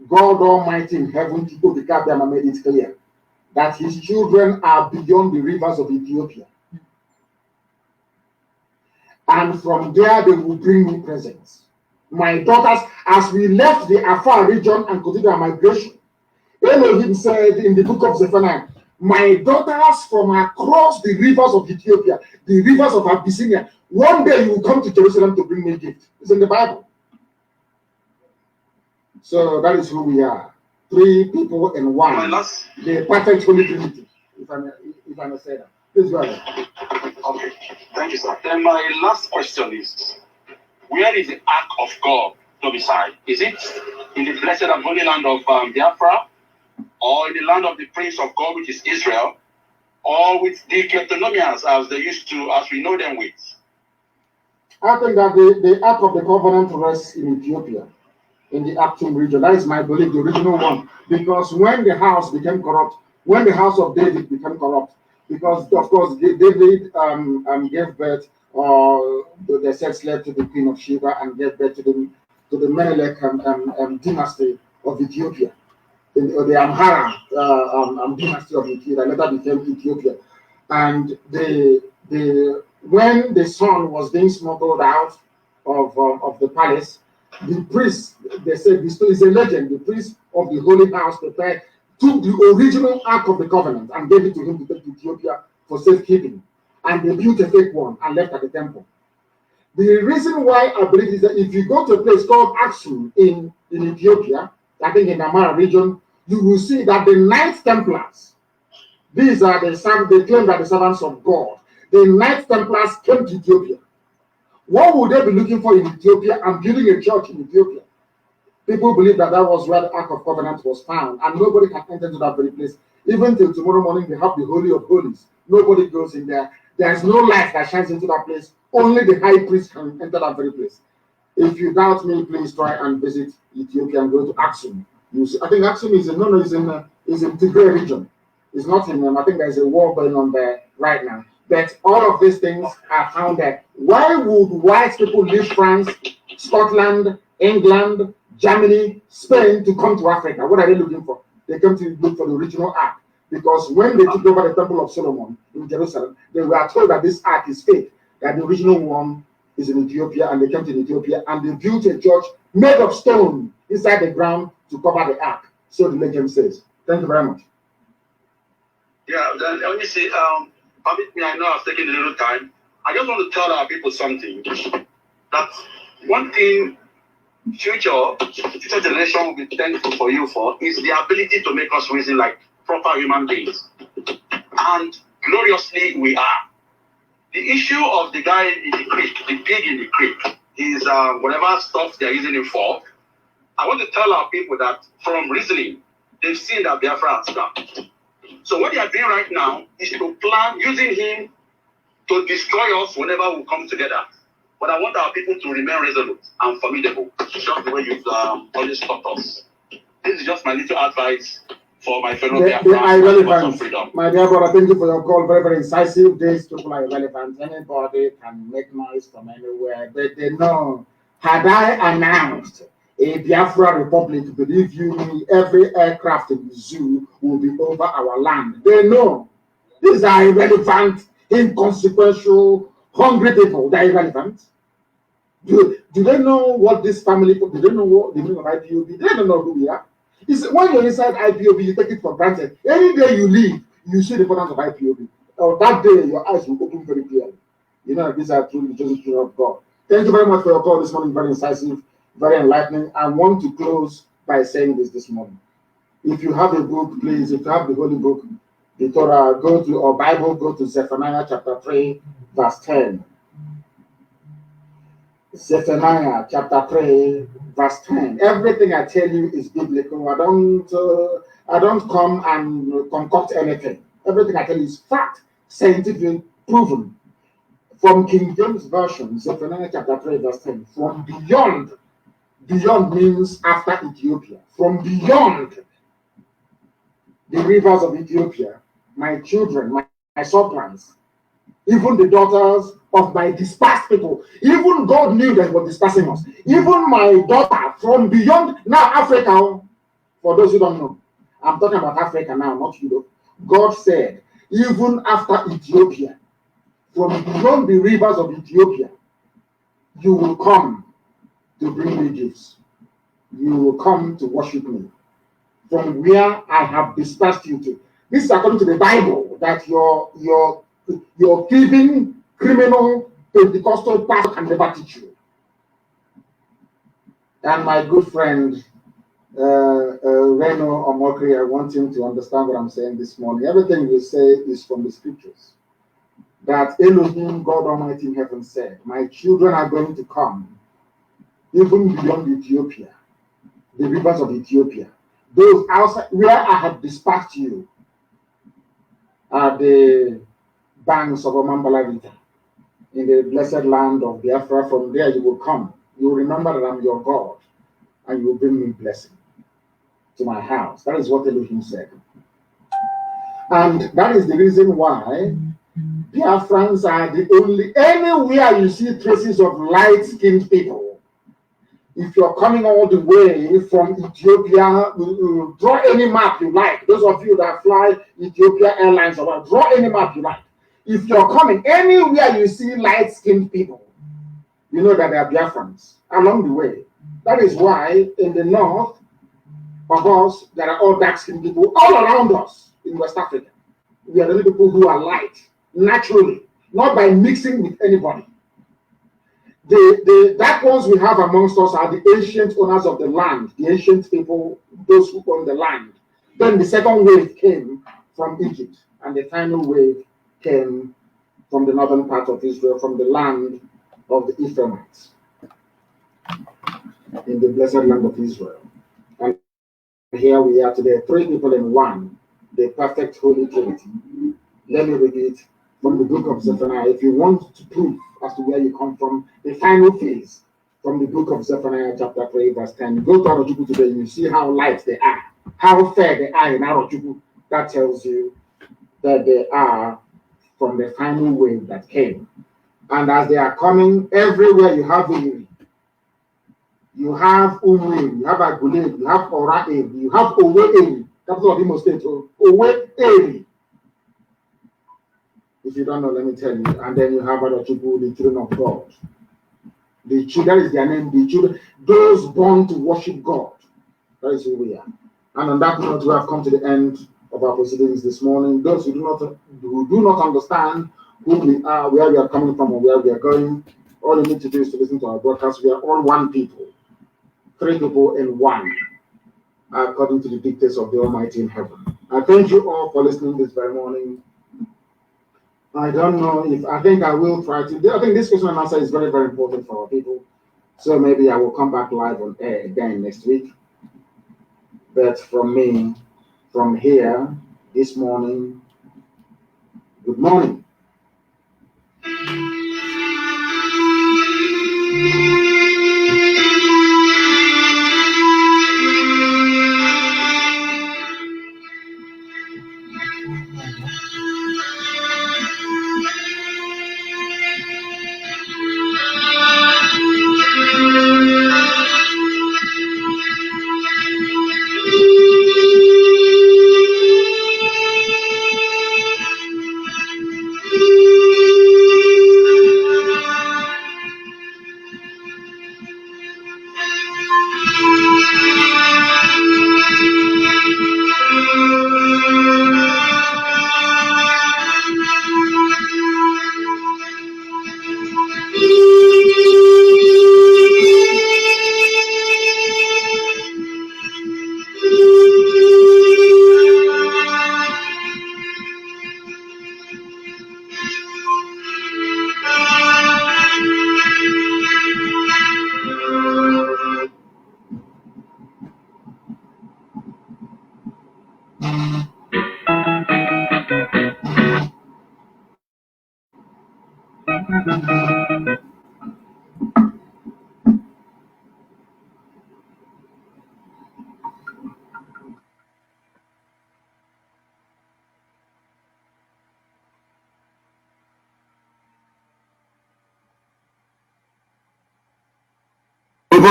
God Almighty in heaven, people made it clear that his children are beyond the rivers of Ethiopia. And from there they will bring me presents. My daughters, as we left the Afar region and continued our migration, Elohim said in the book of Zephaniah, my daughters from across the rivers of Ethiopia, the rivers of Abyssinia, one day you will come to Jerusalem to bring me a gift. It's in the Bible. So that is who we are. 3 people in one. The perfect Holy Trinity, if I may say that. Please go ahead. Okay, thank you, sir. Then my last question is, where is the Ark of God domiciled? Is it in the blessed and holy land of Biafra, or in the land of the Prince of God, which is Israel, or with the Kleptonomians as they used to, as we know them with? I think that the Ark of the Covenant rests in Ethiopia, in the Actum region. That is my belief, the original one. Because when the house became corrupt, when the house of David became corrupt, because of course David gave birth, or the sex slave to the Queen of Sheba, and gave birth to the Menelik dynasty of Ethiopia, the Amhara dynasty of Ethiopia, later became Ethiopia. And when the son was being smuggled out of the palace, the priest, they said, this is a legend, the priest of the holy house prepared, took the original Ark of the Covenant and gave it to him to take to Ethiopia for safekeeping. And they built a fake one and left at the temple. The reason why I believe is that if you go to a place called Aksum in Ethiopia, I think in the Amhara region, you will see that the Knights Templars, these are they claim that the servants of God. The Knights Templars came to Ethiopia. What would they be looking for in Ethiopia and building a church in Ethiopia? People believe that was where the Ark of Covenant was found, and nobody can enter to that very place. Even till tomorrow morning, they have the Holy of Holies. Nobody goes in there. There is no light that shines into that place. Only the high priest can enter that very place. If you doubt me, please try and visit Ethiopia and go to Aksum. I think Aksum is in Tigray region. It's not in I think there's a war going on there right now. But all of these things are found there. Why would white people leave France, Scotland, England, Germany, Spain to come to Africa? What are they looking for? They come to look for the original Ark. Because when they took over the Temple of Solomon in Jerusalem, they were told that this Ark is fake, that the original one is in Ethiopia, and they came to Ethiopia and they built a church made of stone inside the ground to cover the Ark. So the legend says. Thank you very much. Yeah, then let me see. Permit me, I know I've taken a little time. I just want to tell our people something. That one thing future generation will be thankful for you for is the ability to make us reason like proper human beings. And gloriously we are. The issue of the guy in the creek, the pig in the creek, is whatever stuff they're using him for. I want to tell our people that from reasoning, they've seen that Biafra has come. So what they are doing right now is to plan using him to destroy us whenever we come together. But I want our people to remain resolute and formidable, just the way you've always taught us. This is just my little advice for my fellow Biafrans. My dear brother, thank you for your call. Very, very incisive. These people are irrelevant. Anybody can make noise from anywhere. They know. Had I announced a Biafra Republic, believe you me, every aircraft in the zoo will be over our land. They know. These are irrelevant, inconsequential, hungry people. They're irrelevant. Do they know what this family, do they know what the meaning of IPOB? They don't know who we are. When you're inside IPOB, you take it for granted. Any day you leave, you see the importance of IPOB. Or that day, your eyes will open very clearly. You know, these are truly the chosen children of God. Thank you very much for your call this morning. Very incisive, very enlightening. I want to close by saying this morning. If you have a book, please, if you have the Holy Book, the Torah, go to, or Bible, go to Zephaniah chapter 3, verse 10. Zephaniah chapter 3, verse 10. Everything I tell you is biblical. I don't come and concoct anything. Everything I tell you is fact, scientifically proven. From King James Version, Zephaniah chapter 3, verse 10. From beyond Beyond means after Ethiopia. From beyond the rivers of Ethiopia, my children, my suppliants, even the daughters of my dispersed people, even God knew that He was dispersing us. Even my daughter from beyond, now Africa, for those who don't know, I'm talking about Africa now, not Europe. God said, even after Ethiopia, from beyond the rivers of Ethiopia, you will come to bring me gifts. You will come to worship me from where I have dispersed you to. This is according to the Bible, that your thieving, criminal, Pentecostal pastor can never teach you. And my good friend, Reno Omokri, I want him to understand what I'm saying this morning. Everything we say is from the scriptures. That Elohim, God Almighty in heaven said, my children are going to come, even beyond Ethiopia, the rivers of Ethiopia. Those outside, where I have dispatched you, are the banks of Omambalavita, in the blessed land of Biafra. From there you will come. You will remember that I'm your God, and you will bring me blessing to my house. That is what Elohim said. And that is the reason why Biafrans are the only, anywhere you see traces of light-skinned people, if you're coming all the way from Ethiopia, draw any map you like. Those of you that fly Ethiopia Airlines, or draw any map you like. If you're coming anywhere you see light-skinned people, you know that they are Biafrans along the way. That is why in the north of us, there are all dark-skinned people all around us in West Africa. We are the people who are light, naturally, not by mixing with anybody. The dark ones we have amongst us are the ancient owners of the land, the ancient people, those who own the land. Then the second wave came from Egypt, and the final wave came from the northern part of Israel, from the land of the Ephraimites, in the blessed land of Israel. And here we are today, three people in one, the perfect Holy Trinity. Let me read it from the book of Zephaniah. If you want to prove as to where you come from, the final phase from the book of Zephaniah, chapter 3, verse 10. Go to Arojuku today, you see how light they are, how fair they are in Arojuku. That tells you that they are from the final wave that came. And as they are coming, everywhere you have Iri, you have Umri, you have Agule, you have Ora Eri, you have Owe Eri, capital of Imo State, Owe Eri. If you don't know, let me tell you. And then you have Arochukwu, the children of God. The children, that is their name, the children, those born to worship God. That is who we are. And on that note, we have come to the end of our proceedings this morning. Those who do not understand who we are, where we are coming from, or where we are going, all you need to do is to listen to our broadcast. We are all one people, three people in one, according to the dictates of the Almighty in heaven. I thank you all for listening this very morning. I don't know if, I think I will try to, I think this question and answer is very, very important for our people. So maybe I will come back live on air again next week. But from me, from here, this morning, good morning.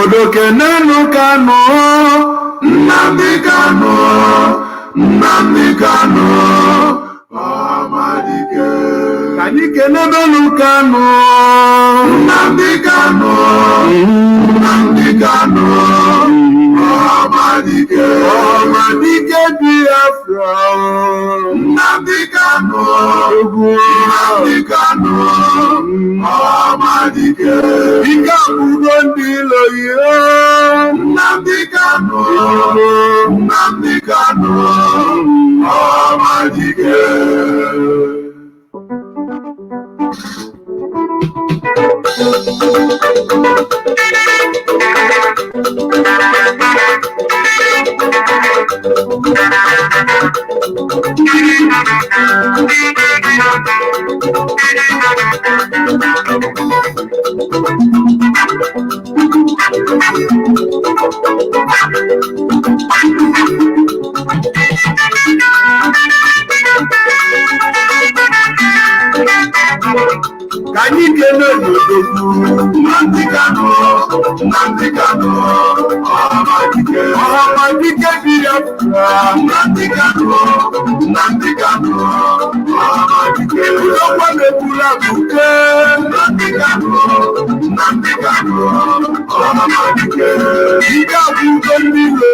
obodo kenenu Kanu, Nnamdi Kanu, Nnamdi Kanu, Amadike. Kani kenebelu Kanu, Nnamdi Kanu, Nnamdi Kanu, Amadike. Amadike Biafra, Nnamdi Kanu, Nnamdi Kanu, Amadike. Ika Bugondi Nnamdi Kanu, Nnamdi Kanu, Amadike. Kani kene yodoku, Nnamdi Kanu, Nnamdi Kanu, Amadike. Amadike Biafra, Nnamdi Kanu, Nnamdi Kanu, Amadike. Ulokwa mekula buke, Nnamdi Kanu, Nnamdi Kanu, Amadike. Ika buke nilo.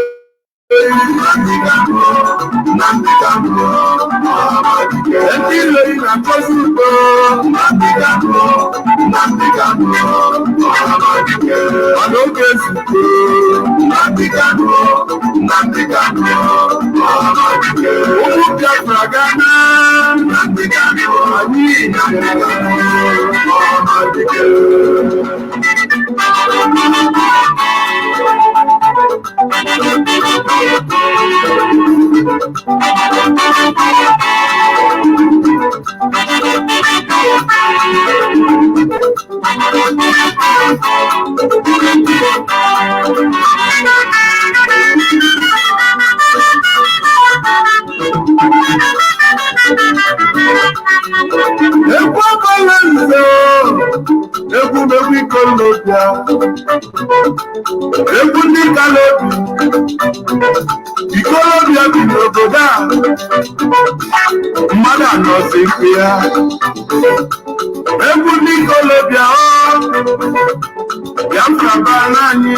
Nnamdi Kanu, Nnamdi Kanu, Amadike. Eti lori na kosuko, Nnamdi Kanu, Nnamdi Kanu, Amadike. Anoke suko, Nnamdi Kanu, Nnamdi Kanu, Amadike. Omu Biafra Ghana, Nnamdi Kanu, Nnamdi Kanu, Amadike. Egwu ndị Kalobi, ikolobịa bi n'obodo a, mmadụ anọzi mkpe ya. Egwu ndị ikolobịa Biafra anyị.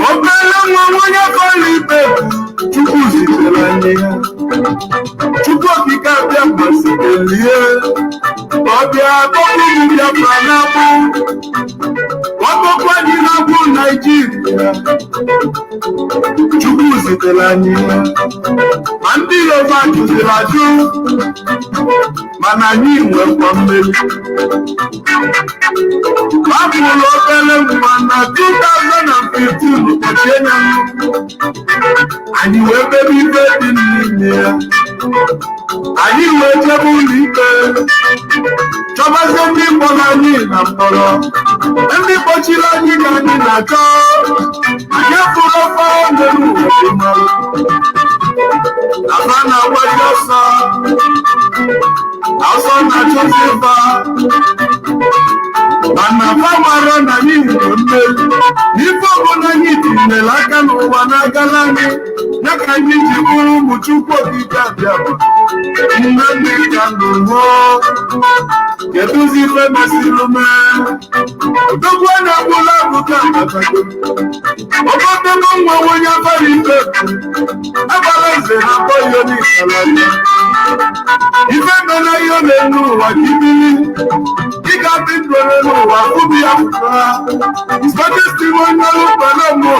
Obere nwa onye kọrọ ibe Chukwu zitere anyị ya. Chukwu okike abịa gbasitelie, ọbịa akọkọ Biafra n'abụ. Ọkụkọ dị n'abụ Naịjirịa, Chukwu zitere anyị ya. Ma ndị Yoruba jụziri ajụ, mana anyị nwekwa mmeri. Abụrụ obere nwa na 2015 ụbọchị enyanwụ, anyị wee bebe ibe dị n'ime ya. Anyị wee jebe ụlọ ikpe, chọbazie ndị mkpọrọ anyị na mkpọrọ. Ndị kpọchiri anyị ka anyị na-achọ, anyị efuru ofe n'elu ụwa dị mmanụ. Afa na-agbaji ọsọ, ọsọ na-achọzi ịba. Mana afa mara na anyị nwere mmeri. N'ife ọbụla anyị tinyere aka n'ụwa na-agala anyị, ya ka anyị ji bụrụ ụmụ Chukwu okike abịa. Nnamdi Kanu keduzi ife mesịrị mee? Odogwu na-agbụla abụka abatago. Obodogo nwa onye abara ife agbara eze na akpọ ihe n'ịkalata. Ife mere ihe na-enu ụwa ka ibili, ị ga-adị ndụ n'ụwa ụbi ya pụtara. Spageti onye ọlụkpana mmụọ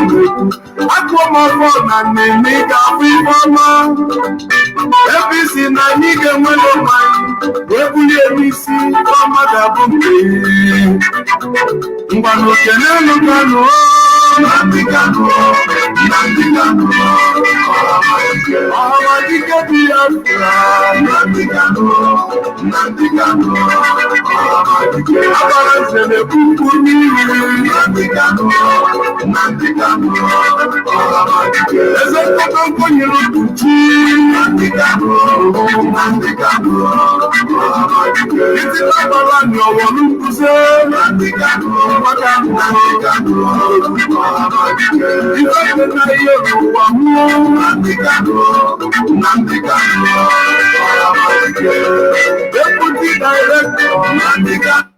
akụọ m ọfọ na mmemme ị ga-abụ ife ọma. APC na anyị ga-enwere ụmụ anyị wee bulie n'isi ọma ga-abụ nke ngwanụ kenelu Kanu, Nnamdi Kanu, Nnamdi Kanu, Amadike Biafra, Nnamdi Kanu, Nnamdi Kanu, Amadike. Agbara nze na-ekwu n'ihu, Nnamdi Kanu, Nnamdi Kanu, Amadike. Eze nkọta nkonyere mkpuchi, Nnamdi Kanu, Nnamdi Kanu, Amadike. Iti agbara ni ọwọ n'nkuze, Nnamdi Kanu, Nnamdi Kanu, Ife na Yoruba mu, Nnamdi Kanu, Deputy Director, Nnamdi Kanu.